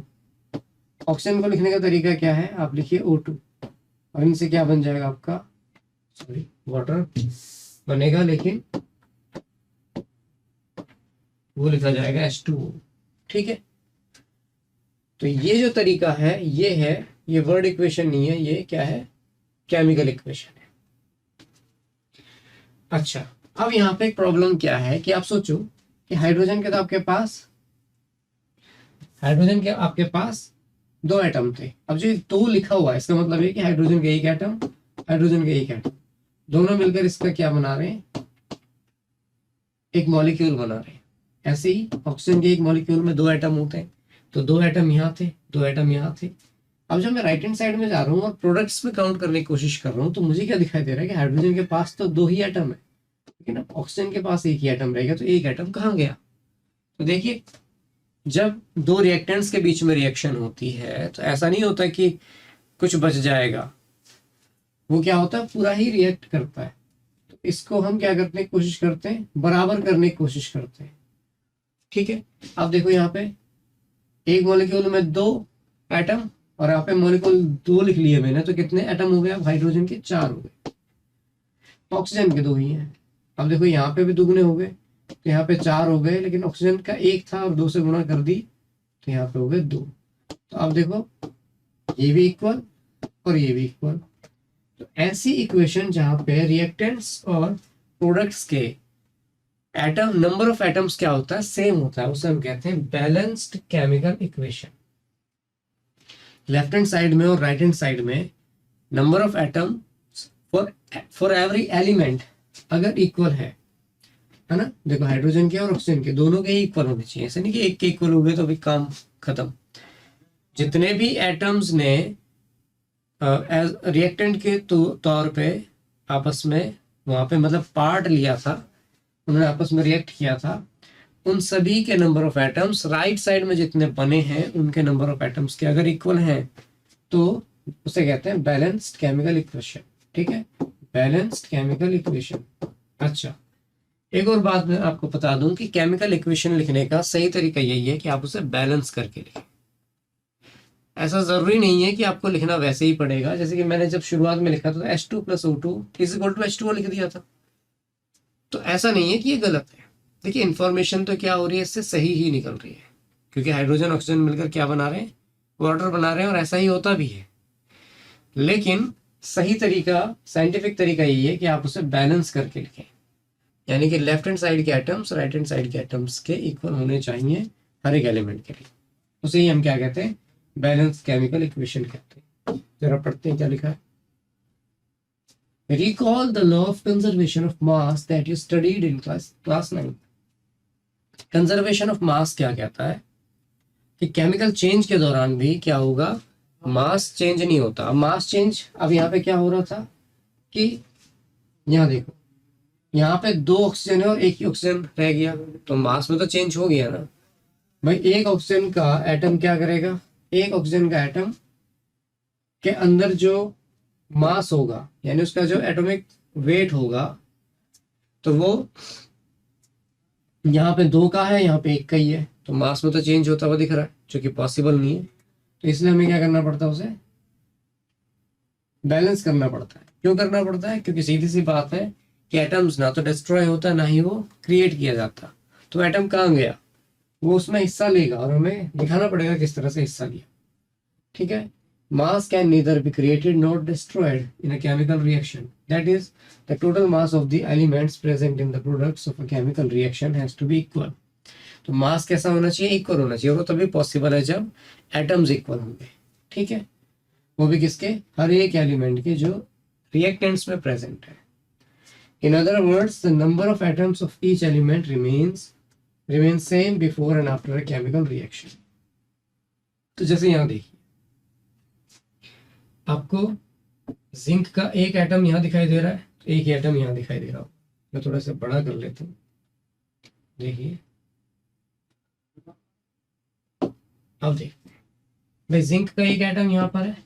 ऑक्सीजन को लिखने का तरीका क्या है, आप लिखिए O2। और इनसे क्या बन जाएगा आपका, सॉरी, वाटर बनेगा, लेकिन वो लिखा जाएगा H2O। ठीक है, तो ये जो तरीका है ये वर्ड इक्वेशन नहीं है, ये क्या है, केमिकल इक्वेशन है। अच्छा, अब यहाँ पे एक प्रॉब्लम क्या है कि आप सोचो कि हाइड्रोजन के आपके पास दो एटम थे। अब जो दो लिखा हुआ है इसका मतलब है कि हाइड्रोजन का एक एटम, हाइड्रोजन का एक एटम, दोनों मिलकर इसका क्या बना रहे हैं, एक मॉलिक्यूल बना रहे हैं। ऐसे ही ऑक्सीजन के एक मॉलिक्यूल में दो एटम होते हैं, तो दो एटम यहाँ थे, दो एटम यहाँ थे। अब जब मैं राइट हैंड साइड में जा रहा हूँ और प्रोडक्ट्स में काउंट करने की कोशिश कर रहा हूँ, तो मुझे क्या दिखाई दे रहा है कि हाइड्रोजन के पास तो दो ही एटम है, लेकिन अब ऑक्सीजन के पास एक ही एटम रहेगा, तो एक एटम कहाँ गया? तो देखिए, जब दो रिएक्टेंट्स के बीच में रिएक्शन होती है तो ऐसा नहीं होता कि कुछ बच जाएगा, वो क्या होता है, पूरा ही रिएक्ट करता है। तो इसको हम क्या करने की कोशिश करते हैं, बराबर करने की कोशिश करते हैं। ठीक है, अब देखो यहाँ पे एक मॉलिक्यूल में दो एटम और यहाँ पे मॉलिक्यूल दो लिख लिए मैंने, तो कितने एटम हो गए? अब हाइड्रोजन के 4 हो गए, ऑक्सीजन के 2 ही हैं। अब देखो यहाँ पे भी दुगने हो गए, तो यहाँ पे 4 हो गए, लेकिन ऑक्सीजन का 1 था और 2 से गुणा कर दी तो यहाँ पे हो गए 2। तो अब देखो ये भी इक्वल और ये भी इक्वल। तो ऐसी इक्वेशन जहां पे रिएक्टेंट्स और प्रोडक्ट्स के एटम, नंबर ऑफ एटम्स क्या होता है, सेम होता है, उसे हम कहते हैं balanced chemical equation. Left hand side में और राइट हैंड साइड में number of atom for every element अगर इक्वल है ना, देखो हाइड्रोजन के और ऑक्सीजन के दोनों के ही इक्वल होने चाहिए। ऐसा नहीं कि एक के इक्वल हो गए तो अभी काम खत्म। जितने भी एटम्स ने एज रिएक्टेंट के तौर पे आपस में वहां पे मतलब पार्ट लिया था, उन्होंने आपस में रिएक्ट किया था, उन सभी के number of atoms right side में जितने बने हैं उनके नंबर ऑफ एटम्स के अगर इक्वल हैं तो उसे कहते हैं बैलेंस्ड केमिकल इक्वेशन। ठीक है, बैलेंस्ड केमिकल इक्वेशन। अच्छा, एक और बात मैं आपको बता दूं कि केमिकल इक्वेशन लिखने का सही तरीका यही है कि आप उसे बैलेंस करके लिखें। ऐसा जरूरी नहीं है कि आपको लिखना वैसे ही पड़ेगा। जैसे कि मैंने जब शुरुआत में लिखा था H2 + O2 = H2O लिख दिया था, तो ऐसा नहीं है कि ये गलत है। देखिए, इंफॉर्मेशन तो क्या हो रही है, इससे सही ही निकल रही है, क्योंकि हाइड्रोजन ऑक्सीजन मिलकर क्या बना रहे हैं, वाटर बना रहे हैं, और ऐसा ही होता भी है। लेकिन सही तरीका, साइंटिफिक तरीका यही है कि आप उसे बैलेंस करके लिखें, यानी कि लेफ्ट हैंड साइड के एटम्स राइट हैंड साइड के एटम्स के इक्वल होने चाहिए हर एक एलिमेंट के लिए। उसे ही हम क्या कहते हैं, बैलेंस केमिकल इक्वेशन कहते हैं। जरा पढ़ते हैं क्या लिखा है। Recall the law of conservation of mass that you studied in class 9. Conservation of mass क्या कहता है कि केमिकल चेंज के दौरान भी क्या होगा, मास चेंज नहीं होता। मास चेंज अब यहाँ पे क्या हो रहा था कि यहाँ देखो, यहाँ पे 2 ऑक्सीजन है और 1 ही ऑक्सीजन रह गया, तो मास में तो चेंज हो गया ना भाई। 1 ऑक्सीजन का एटम क्या करेगा, 1 ऑक्सीजन का एटम के अंदर जो मास होगा यानी उसका जो एटॉमिक वेट होगा, तो वो यहाँ पे 2 का है, यहाँ पे 1 का ही है, तो मास में तो चेंज होता हुआ दिख रहा है, जो कि पॉसिबल नहीं है। तो इसलिए हमें क्या करना पड़ता है, उसे बैलेंस करना पड़ता है। क्यों करना पड़ता है, क्योंकि सीधी सी बात है कि एटम्स ना तो डिस्ट्रॉय होता ना ही वो क्रिएट किया जाता। तो एटम कहाँ गया, वो उसमें हिस्सा लेगा और हमें दिखाना पड़ेगा किस तरह से हिस्सा लिया। ठीक है। Mass can neither be created nor destroyed in a chemical reaction. That is, the total mass of the elements present in the products of a chemical reaction has to be equal. तो मास कैसा होना चाहिए, इक्वल होना चाहिए। वो तभी पॉसिबल है जब एटम्स इक्वल होंगे। ठीक है, वो भी किसके, हर एक एलिमेंट के जो रिएक्टेंट्स में प्रेजेंट है। In other words, the number of atoms of each element remains same before and after a chemical reaction. तो जैसे यहाँ देखिए, आपको जिंक का 1 एटम यहाँ दिखाई दे रहा है, 1 एटम यहाँ दिखाई दे रहा हो। मैं थोड़ा सा बड़ा कर लेता हूँ, देखिए। अब देखते हैं भाई, जिंक का 1 एटम यहाँ पर है,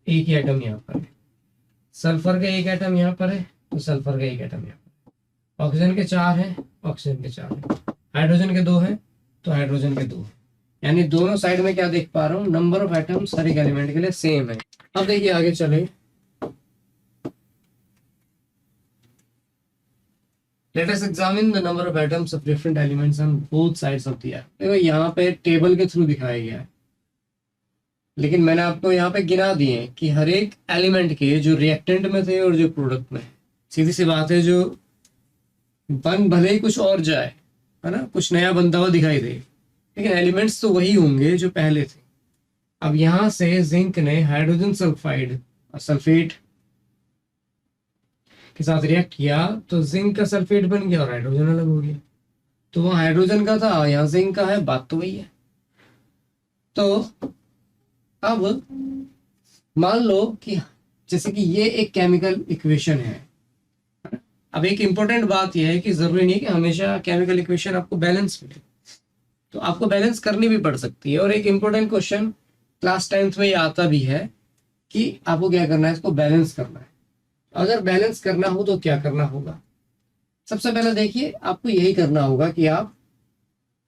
1 ही एटम यहाँ पर है। सल्फर का 1 एटम यहाँ पर है, तो सल्फर का 1 एटम यहाँ पर है। ऑक्सीजन के 4 हैं, ऑक्सीजन के 4 हैं। हाइड्रोजन के 2 हैं, तो हाइड्रोजन के 2 हैं। यानी दोनों साइड में क्या देख पा रहा हूँ, नंबर ऑफ एटम्स हर एक एलिमेंट के लिए सेम है। अब देखिए आगे चले, let us examine the number of atoms of different elements on both sides of the atom. देखो यहाँ पे टेबल के थ्रू दिखाया गया है, लेकिन मैंने आपको यहाँ पे गिना दिए कि हर एक एलिमेंट के जो रिएक्टेंट में थे और जो प्रोडक्ट में। सीधी सी बात है, जो बन भले ही कुछ और जाए, है ना, कुछ नया बनता हुआ दिखाई दे, लेकिन एलिमेंट्स तो वही होंगे जो पहले थे। अब यहां से जिंक ने हाइड्रोजन सल्फाइड सल्फेट के साथ रिएक्ट किया, तो जिंक का सल्फेट बन गया और हाइड्रोजन अलग हो गया। तो वो हाइड्रोजन का था, यहाँ जिंक का है, बात तो वही है। तो अब मान लो कि जैसे कि ये एक केमिकल इक्वेशन है। अब एक इंपॉर्टेंट बात यह है कि जरूरी नहीं है कि हमेशा केमिकल इक्वेशन आपको बैलेंस मिले, तो आपको बैलेंस करनी भी पड़ सकती है। और एक इंपॉर्टेंट क्वेश्चन क्लास 10th में ये आता भी है कि आपको क्या करना है, इसको बैलेंस करना है। अगर बैलेंस करना हो तो क्या करना होगा, सबसे पहले देखिए आपको यही करना होगा कि आप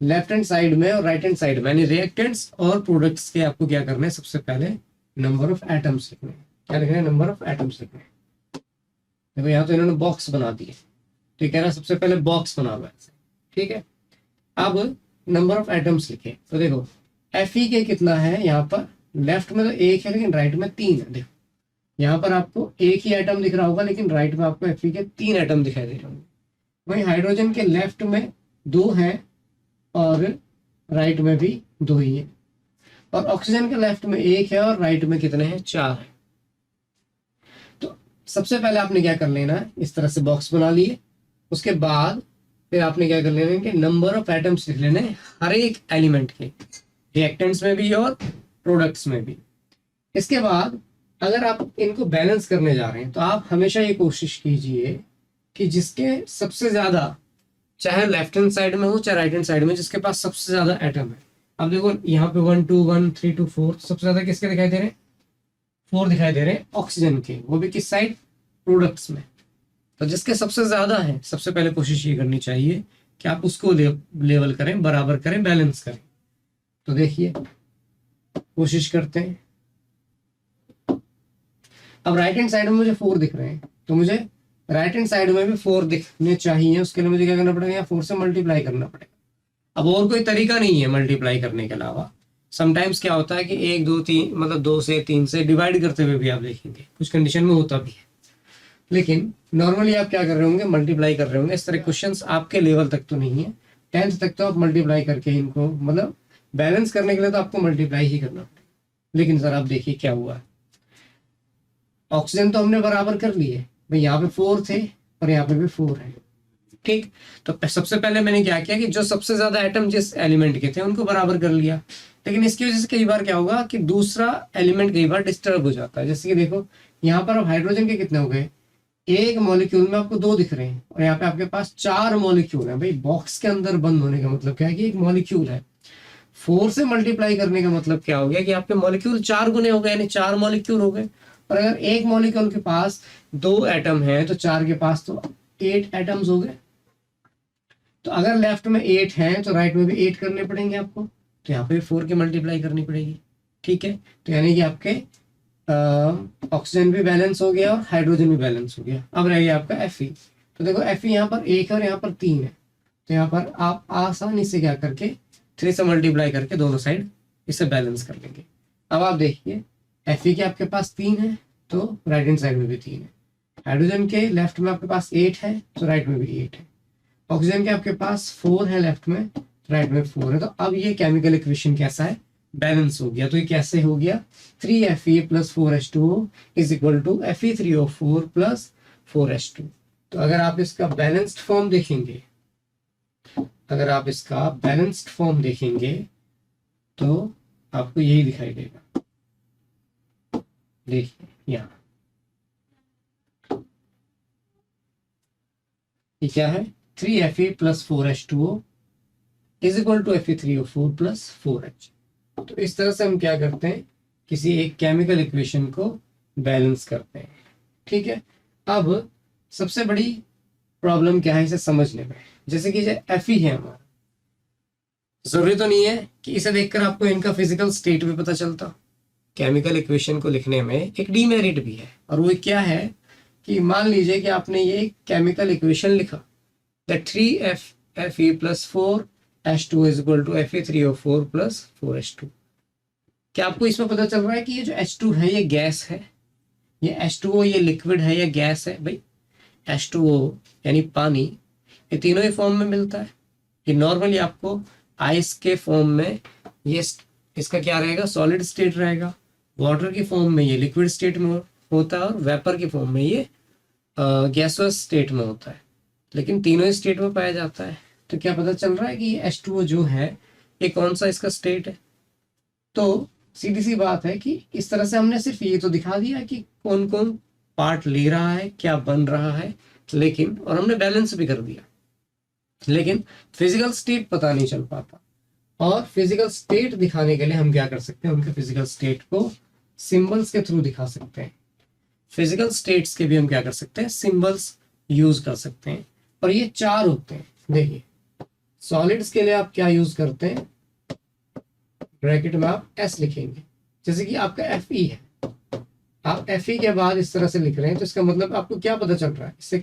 लेफ्ट हैंड साइड में और राइट हैंड साइड में यानी रिएक्टेंट्स और प्रोडक्ट्स के आपको क्या करना है, सबसे पहले नंबर ऑफ एटम्स लिखने हैं। क्या लिखना है, नंबर ऑफ एटम्स लिखने हैं। देखो यहाँ तो इन्होंने बॉक्स बना दिए, तो कह रहा है सबसे पहले बॉक्स बना हुआ है, ठीक है। अब नंबर ऑफ एटम्स लिखे, तो देखो Fe के कितना है, यहाँ पर लेफ्ट में तो 1 है लेकिन राइट में 3 है। देखो यहाँ पर आपको 1 ही एटम दिख रहा होगा, लेकिन राइट में आपको Fe के 3 एटम दिखाई दे रहे होंगे। वहीं हाइड्रोजन के लेफ्ट में 2 हैं और राइट में भी 2 ही है। और ऑक्सीजन के लेफ्ट में 1 है और राइट में कितने हैं, 4 है। तो सबसे पहले आपने क्या कर लेना है, इस तरह से बॉक्स बना लिए। उसके बाद फिर आपने क्या कर लेना है कि नंबर ऑफ एटम्स लिख लेने हर एक एलिमेंट के, रिएक्टेंट्स में भी और प्रोडक्ट्स में भी। इसके बाद अगर आप इनको बैलेंस करने जा रहे हैं तो आप हमेशा ये कोशिश कीजिए कि जिसके सबसे ज्यादा, चाहे लेफ्ट हैंड साइड में हो चाहे राइट हैंड साइड में, जिसके पास सबसे ज्यादा एटम है। अब देखो यहाँ पे 1 2 1 3 2 4 सबसे ज्यादा किसके दिखाई दे रहे हैं, 4 दिखाई दे रहे हैं ऑक्सीजन के, वो भी किस साइड, प्रोडक्ट्स में। तो जिसके सबसे ज्यादा है, सबसे पहले कोशिश ये करनी चाहिए कि आप उसको लेवल करें, बराबर करें, बैलेंस करें। तो देखिए कोशिश करते हैं। अब राइट हैंड साइड में मुझे 4 दिख रहे हैं, तो मुझे राइट हैंड साइड में भी 4 दिखने चाहिए। उसके लिए मुझे क्या करना पड़ेगा, 4 से मल्टीप्लाई करना पड़ेगा। अब और कोई तरीका नहीं है मल्टीप्लाई करने के अलावा। समटाइम्स क्या होता है कि 1 2 3 मतलब 2 से 3 से डिवाइड करते हुए भी आप देखेंगे, कुछ कंडीशन में होता भी है, लेकिन नॉर्मली आप क्या कर रहे होंगे, मल्टीप्लाई कर रहे होंगे। इस तरह क्वेश्चंस आपके लेवल तक तो नहीं है, 10th तक तो आप मल्टीप्लाई करके इनको, मतलब बैलेंस करने के लिए तो आपको मल्टीप्लाई ही करना पड़ेगा। लेकिन सर आप देखिए क्या हुआ है, ऑक्सीजन तो हमने बराबर कर लिए भाई, यहाँ पे 4 थे और यहाँ पे भी 4 है, ठीक। तो सबसे पहले मैंने क्या किया कि जो सबसे ज्यादा एटम जिस एलिमेंट के थे उनको बराबर कर लिया। लेकिन इसकी वजह से कई बार क्या होगा कि दूसरा एलिमेंट कई बार डिस्टर्ब हो जाता है। जैसे कि देखो यहाँ पर अब हाइड्रोजन के कितने हो गए, एक मॉलिक्यूल में आपको 2 दिख रहे हैं और यहाँ पे आपके पास 4 मॉलिक्यूल है। भाई बॉक्स के अंदर बंद होने का मतलब क्या है कि एक मॉलिक्यूल है, 4 से मल्टीप्लाई करने का मतलब क्या हो गया कि आपके मॉलिक्यूल 4 गुने हो गए, यानी 4 मॉलिक्यूल हो गए। और अगर एक मॉलिक्यूल के पास 2 एटम है तो 4 के पास तो 8 एटम्स हो गए। तो अगर लेफ्ट में 8 है तो राइट में भी 8 करने पड़ेंगे आपको, तो यहाँ पे 4 की मल्टीप्लाई करनी पड़ेगी, ठीक है। तो यानी कि आपके ऑक्सीजन भी बैलेंस हो गया और हाइड्रोजन भी बैलेंस हो गया। अब रह गया आपका Fe। तो देखो Fe यहाँ पर 1 है और यहाँ पर 3 है, तो यहाँ पर आप आसानी से क्या करके 3 से मल्टीप्लाई करके दोनों साइड इसे बैलेंस कर लेंगे। अब आप देखिए Fe के आपके पास 3 है तो राइट हैंड साइड में भी 3 है, हाइड्रोजन के लेफ्ट में आपके पास 8 है तो राइट में भी 8 है, ऑक्सीजन के आपके पास 4 है लेफ्ट में, राइट में 4 है। तो अब ये केमिकल इक्वेशन कैसा है, बैलेंस हो गया। तो ये कैसे हो गया, 3Fe + 4H2O is equal to Fe3O4 + 4H2। तो अगर आप इसका बैलेंस्ड फॉर्म देखेंगे, अगर आप इसका बैलेंस्ड फॉर्म देखेंगे तो आपको यही दिखाई देगा। देखिए यहाँ ये क्या है, 3Fe + 4H2O is equal to Fe3O4 + 4H। तो इस तरह से हम क्या करते हैं, किसी एक केमिकल इक्वेशन को बैलेंस करते हैं, ठीक है। अब सबसे बड़ी प्रॉब्लम क्या है इसे समझने में, जैसे कि जो Fe है हमारा, जरूरी तो नहीं है कि इसे देखकर आपको इनका फिजिकल स्टेट भी पता चलता। केमिकल इक्वेशन को लिखने में एक डीमेरिट भी है, और वो क्या है कि मान लीजिए कि आपने ये केमिकल इक्वेशन लिखा that 3Fe + 4H2 is equal to Fe3O4 + 4H2। क्या आपको इसमें पता चल रहा है कि ये जो H2 है ये गैस है, ये H2O ये लिक्विड है या गैस है? भाई H2O यानी पानी, ये तीनों ही फॉर्म में मिलता है। ये नॉर्मली आपको आइस के फॉर्म में ये इसका क्या रहेगा, सॉलिड स्टेट रहेगा, वाटर की फॉर्म में ये लिक्विड स्टेट में होता है और वेपर की फॉर्म में ये गैसोस स्टेट में होता है, लेकिन तीनों ही स्टेट में पाया जाता है। तो क्या पता चल रहा है कि ये H2O जो है ये कौन सा इसका स्टेट है। तो सीधी सी बात है कि इस तरह से हमने सिर्फ ये तो दिखा दिया कि कौन कौन पार्ट ले रहा है, क्या बन रहा है, लेकिन और हमने बैलेंस भी कर दिया, लेकिन फिजिकल स्टेट पता नहीं चल पाता। और फिजिकल स्टेट दिखाने के लिए हम क्या कर सकते हैं, उनके फिजिकल स्टेट को सिंबल्स के थ्रू दिखा सकते हैं। फिजिकल स्टेट्स के भी हम क्या कर सकते हैं, सिंबल्स यूज कर सकते हैं, और ये 4 होते हैं। देखिए सॉलिड्स के लिए आप क्या यूज करते हैं, ब्रैकेट में आप S लिखेंगे, जैसे कि आपका Fe है, आप Fe के बाद इस तरह से लिख रहे हैं, तो इसका मतलब आपको क्या पता चल रहा है इससे,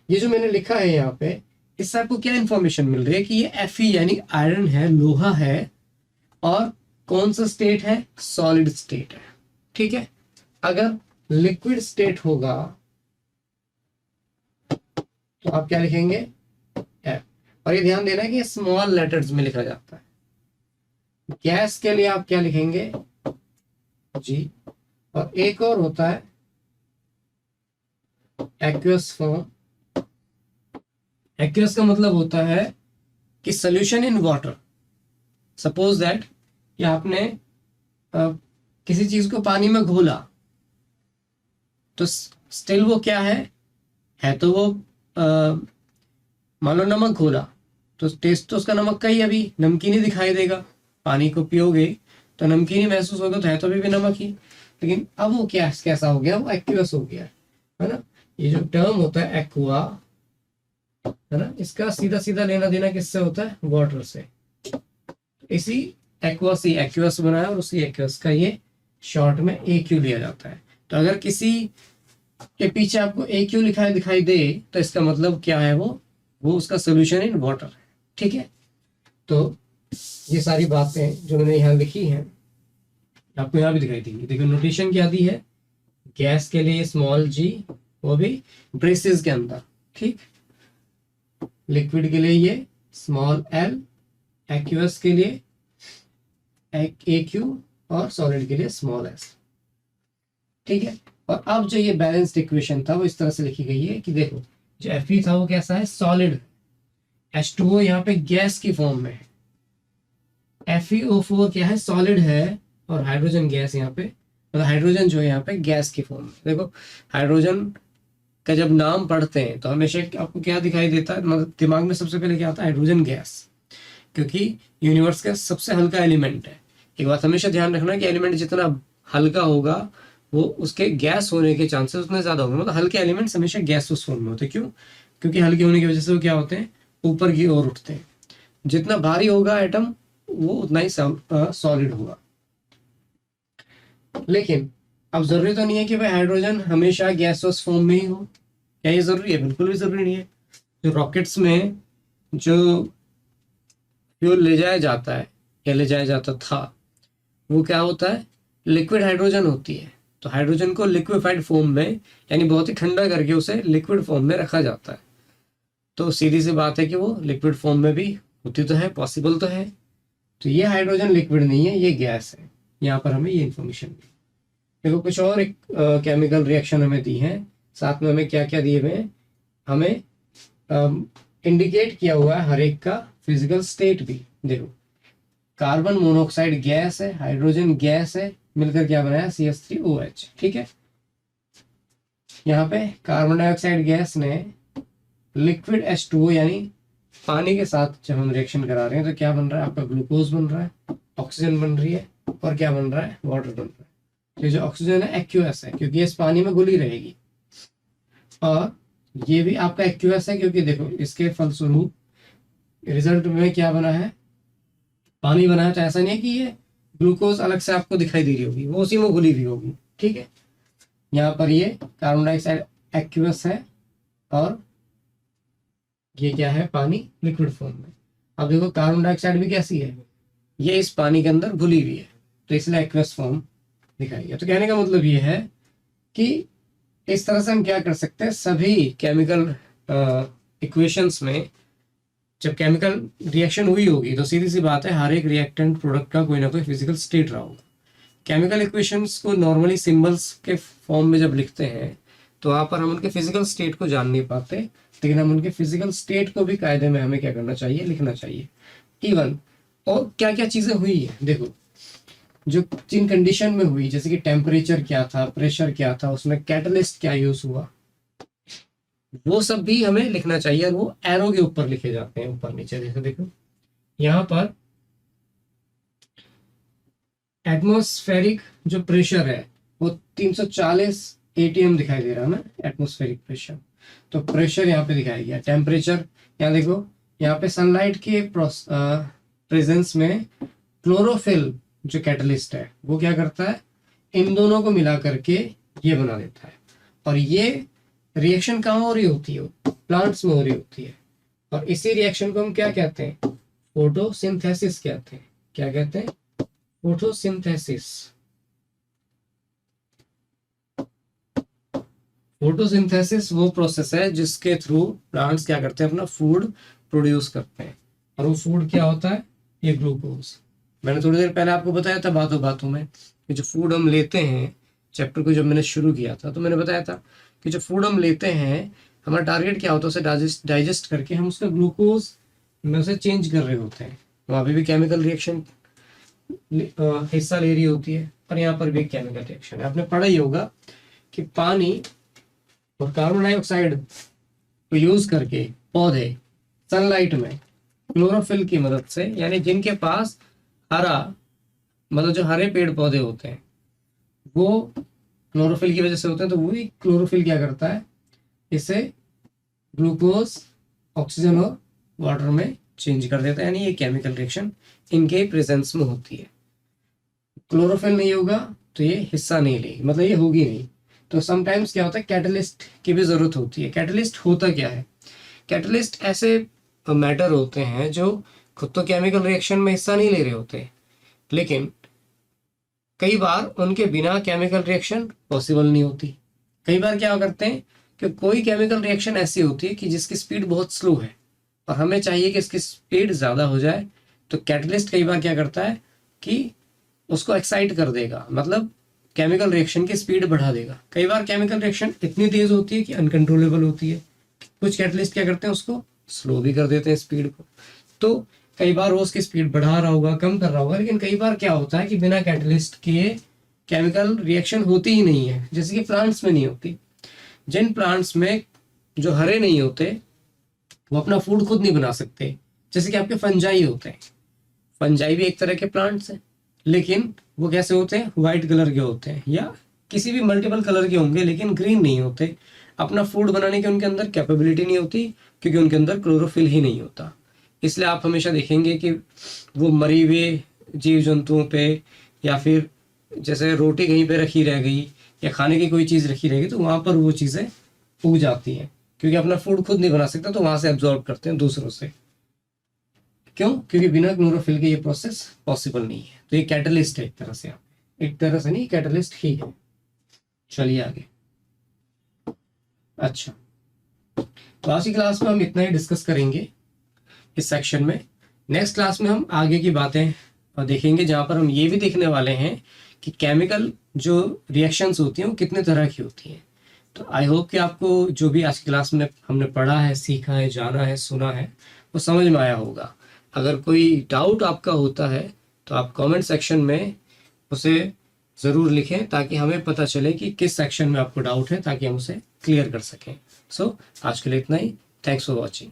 ये जो मैंने लिखा है यहाँ पे, इससे आपको क्या इंफॉर्मेशन मिल रही है कि ये Fe यानी आयरन है, लोहा है, और कौन सा स्टेट है, सॉलिड स्टेट है, ठीक है। अगर लिक्विड स्टेट होगा तो आप क्या लिखेंगे, F। और ये ध्यान देना है कि स्मॉल लेटर्स में लिखा जाता है। गैस के लिए आप क्या लिखेंगे, G। और एक और होता है एक्वस फॉर्म। एक्वस का मतलब होता है कि solution in water. Suppose that कि आपने किसी चीज को पानी में घोला तो स्टिल वो क्या है तो वो मान लो नमक घोला तो टेस्ट तो उसका नमक का ही, अभी नमकीन ही दिखाई देगा। पानी को पियोगे तो नमकीन ही महसूस होगा, तो है तो अभी भी नमक ही, लेकिन अब वो क्या कैसा हो गया, वो एक्वस हो गया, है ना। ये जो टर्म होता है एक्वा, है ना, इसका सीधा सीधा लेना देना किससे होता है, वाटर से। इसी एक्वा से एक्वस बनाया और उसी एक्वस का ये शॉर्ट में AQ लिया जाता है। तो अगर किसी के पीछे आपको AQ लिखा दिखाई दे तो इसका मतलब क्या है, वो उसका सोल्यूशन इन वाटर है, ठीक है। तो ये सारी बातें जो मैंने यहाँ लिखी हैं आपको यहाँ भी दिखाई देंगी। देखो नोटेशन क्या दी है, गैस के लिए स्मॉल G, वो भी ब्रेसेस के अंदर, ठीक। लिक्विड के लिए ये स्मॉल L, एक्वस के लिए AQ, और सॉलिड के लिए स्मॉल एस। ठीक है, और अब जो ये बैलेंस्ड इक्वेशन था वो इस तरह से लिखी गई है कि देखो जो Fe था वो कैसा है, सॉलिड। H2O यहाँ पे गैस की फॉर्म में है, FeO4 क्या है, सॉलिड है, और हाइड्रोजन गैस यहाँ पे, मतलब हाइड्रोजन जो है यहाँ पे गैस की फॉर्म में। देखो हाइड्रोजन का जब नाम पढ़ते हैं तो हमेशा आपको क्या दिखाई देता है, मतलब दिमाग में सबसे पहले क्या आता है, हाइड्रोजन गैस, क्योंकि यूनिवर्स का सबसे हल्का एलिमेंट है। एक बात हमेशा ध्यान रखना कि एलिमेंट जितना हल्का होगा वो उसके गैस होने के चांसेस उतने ज्यादा होंगे, मतलब हल्के एलिमेंट्स हमेशा गैस फॉर्म में होते हैं। क्यों? क्योंकि हल्के होने की वजह से वो क्या होते हैं, ऊपर की ओर उठते हैं। जितना भारी होगा एटम वो उतना ही सॉलिड होगा। लेकिन अब जरूरी तो नहीं है कि भाई हाइड्रोजन हमेशा गैसोस फॉर्म में ही हो। क्या ये जरूरी है? बिल्कुल भी जरूरी नहीं है। जो रॉकेट्स में जो फ्यूल ले जाया जाता है या ले जाया जाता था वो क्या होता है, लिक्विड हाइड्रोजन होती है। तो हाइड्रोजन को लिक्विफाइड फॉर्म में यानी बहुत ही ठंडा करके उसे लिक्विड फॉर्म में रखा जाता है। तो सीधी सी बात है कि वो लिक्विड फॉर्म में भी होती तो है, पॉसिबल तो है। तो ये हाइड्रोजन लिक्विड नहीं है, ये गैस है। यहाँ पर हमें ये इंफॉर्मेशन दी। देखो कुछ और एक केमिकल रिएक्शन हमें दी है, साथ में हमें क्या क्या दिए हुए हैं, हमें इंडिकेट किया हुआ है हर एक का फिजिकल स्टेट भी। देखो कार्बन मोनोऑक्साइड गैस है, हाइड्रोजन गैस है, मिलकर क्या बनाया, CH3OH। ठीक है, यहाँ पे कार्बन डाइऑक्साइड गैस ने लिक्विड H2O यानी पानी के साथ जब हम रिएक्शन करा रहे हैं तो क्या बन रहा है, आपका ग्लूकोज बन रहा है, ऑक्सीजन बन रही है, और क्या बन रहा है, वाटर बन रहा है। तो जो ऑक्सीजन है एक्यूएस है क्योंकि इस पानी में घुली रहेगी, और ये भी आपका एक्यूएस है क्योंकि देखो इसके फलस्वरूप रिजल्ट में क्या बना है, पानी बना है। तो ऐसा नहीं है कि ये ग्लूकोज अलग से आपको दिखाई दे रही होगी, वो उसी में घुली हुई होगी। ठीक है, यहाँ पर ये कार्बन डाइऑक्साइड एक्यूएस है और ये क्या है, पानी लिक्विड फॉर्म में। अब देखो कार्बन डाइऑक्साइड भी कैसी है, ये इस पानी के अंदर घुली हुई है, तो इसलिए एक्वस फॉर्म दिखाई है। तो कहने का मतलब ये है कि इस तरह से हम क्या कर सकते हैं, सभी केमिकल इक्वेशंस में जब केमिकल रिएक्शन हुई होगी तो सीधी सी बात है हर एक रिएक्टेंट प्रोडक्ट का कोई ना कोई फिजिकल स्टेट रहा होगा। केमिकल इक्वेशंस को नॉर्मली सिंबल्स के फॉर्म में जब लिखते हैं तो वहाँ पर हम उनके फिजिकल स्टेट को जान नहीं पाते, लेकिन हम उनके फिजिकल स्टेट को भी कायदे में हमें क्या करना चाहिए, लिखना चाहिए। इवन और क्या क्या चीजें हुई है, देखो जो जिन कंडीशन में हुई, जैसे कि टेम्परेचर क्या था, प्रेशर क्या था, उसमें कैटलिस्ट क्या यूज हुआ, वो सब भी हमें लिखना चाहिए। और वो एरो के ऊपर लिखे जाते हैं, ऊपर नीचे। जैसे देखो यहाँ पर एटमॉस्फेरिक जो प्रेशर है वो 340 atm दिखाई दे रहा है ना, एटमॉस्फेरिक प्रेशर। तो प्रेशर यहाँ पे दिखाया गया। टेम्परेचर यहाँ देखो, यहाँ पे सनलाइट के प्रेजेंस में क्लोरोफिल जो कैटलिस्ट है वो क्या करता है, इन दोनों को मिला करके ये बना देता है। और ये रिएक्शन कहाँ हो रही होती है, प्लांट्स में हो रही होती है। और इसी रिएक्शन को हम क्या कहते हैं, फोटोसिंथेसिस कहते हैं। क्या कहते हैं, फोटोसिंथेसिस। फोटोसिंथेसिस वो प्रोसेस है जिसके थ्रू प्लांट्स क्या करते हैं, अपना फूड प्रोड्यूस करते हैं। और वो फूड क्या होता है, ये ग्लूकोज। मैंने थोड़ी देर पहले आपको बताया था बातों बातों में कि जो फूड हम लेते हैं, चैप्टर को जब मैंने शुरू किया था तो मैंने बताया था कि जो फूड हम लेते हैं हमारा टारगेट क्या होता है, उसे डाइजेस्ट करके हम उसका ग्लूकोज में उसे चेंज कर रहे होते हैं। वहाँ पे भी केमिकल रिएक्शन हिस्सा ले रही होती है, और यहाँ पर भी एक केमिकल रिएक्शन है। आपने पढ़ा ही होगा कि पानी और कार्बन डाइऑक्साइड को यूज करके पौधे सनलाइट में क्लोरोफिल की मदद से, यानी जिनके पास हरा, मतलब जो हरे पेड़ पौधे होते हैं वो क्लोरोफिल की वजह से होते हैं, तो वही क्लोरोफिल क्या करता है, इसे ग्लूकोज, ऑक्सीजन और वाटर में चेंज कर देता है। यानी ये केमिकल रिएक्शन इनके प्रेजेंस में होती है। क्लोरोफिल नहीं होगा तो ये हिस्सा नहीं लेगी, मतलब ये होगी नहीं। तो समटाइम्स क्या होता है, कैटलिस्ट की भी जरूरत होती है। कैटलिस्ट होता क्या है, कैटलिस्ट ऐसे मैटर होते हैं जो खुद तो केमिकल रिएक्शन में हिस्सा नहीं ले रहे होते, लेकिन कई बार उनके बिना केमिकल रिएक्शन पॉसिबल नहीं होती। कई बार क्या करते हैं कि कोई केमिकल रिएक्शन ऐसी होती है कि जिसकी स्पीड बहुत स्लो है और हमें चाहिए कि इसकी स्पीड ज़्यादा हो जाए, तो कैटलिस्ट कई बार क्या करता है कि उसको एक्साइट कर देगा, मतलब केमिकल रिएक्शन की स्पीड बढ़ा देगा। कई बार केमिकल रिएक्शन इतनी तेज होती है कि अनकंट्रोलेबल होती है, कुछ कैटलिस्ट क्या करते हैं उसको स्लो भी कर देते हैं स्पीड को। तो कई बार वो उसकी स्पीड बढ़ा रहा होगा, कम कर रहा होगा, लेकिन कई बार क्या होता है कि बिना कैटलिस्ट के केमिकल रिएक्शन होती ही नहीं है, जैसे कि प्लांट्स में नहीं होती। जिन प्लांट्स में जो हरे नहीं होते वो अपना फूड खुद नहीं बना सकते, जैसे कि आपके फंजाई होते हैं। फंजाई भी एक तरह के प्लांट्स हैं, लेकिन वो कैसे होते हैं, व्हाइट कलर के होते हैं या किसी भी मल्टीपल कलर के होंगे, लेकिन ग्रीन नहीं होते। अपना फूड बनाने की उनके अंदर कैपेबिलिटी नहीं होती, क्योंकि उनके अंदर क्लोरोफिल ही नहीं होता। इसलिए आप हमेशा देखेंगे कि वो मरी हुए जीव जंतुओं पे, या फिर जैसे रोटी कहीं पे रखी रह गई या खाने की कोई चीज़ रखी रहेगी, तो वहाँ पर वो चीज़ें उग जाती हैं, क्योंकि अपना फूड खुद नहीं बना सकता, तो वहाँ से एब्जॉर्ब करते हैं दूसरों से। क्यों? क्योंकि बिना क्लोरोफिल के ये प्रोसेस पॉसिबल नहीं है। तो ये कैटलिस्ट है एक तरह से, एक तरह से नहीं, कैटलिस्ट ही है। चलिए आगे। अच्छा, तो आज की क्लास में हम इतना ही डिस्कस करेंगे इस सेक्शन में। नेक्स्ट क्लास में हम आगे की बातें देखेंगे, जहाँ पर हम ये भी देखने वाले हैं कि केमिकल जो रिएक्शंस होती हैं वो कितने तरह की होती हैं। तो आई होप कि आपको जो भी आज की क्लास में हमने पढ़ा है, सीखा है, जाना है, सुना है, वो समझ में आया होगा। अगर कोई डाउट आपका होता है तो आप कमेंट सेक्शन में उसे ज़रूर लिखें, ताकि हमें पता चले कि किस सेक्शन में आपको डाउट है, ताकि हम उसे क्लियर कर सकें। सो आज के लिए इतना ही। Thanks for watching.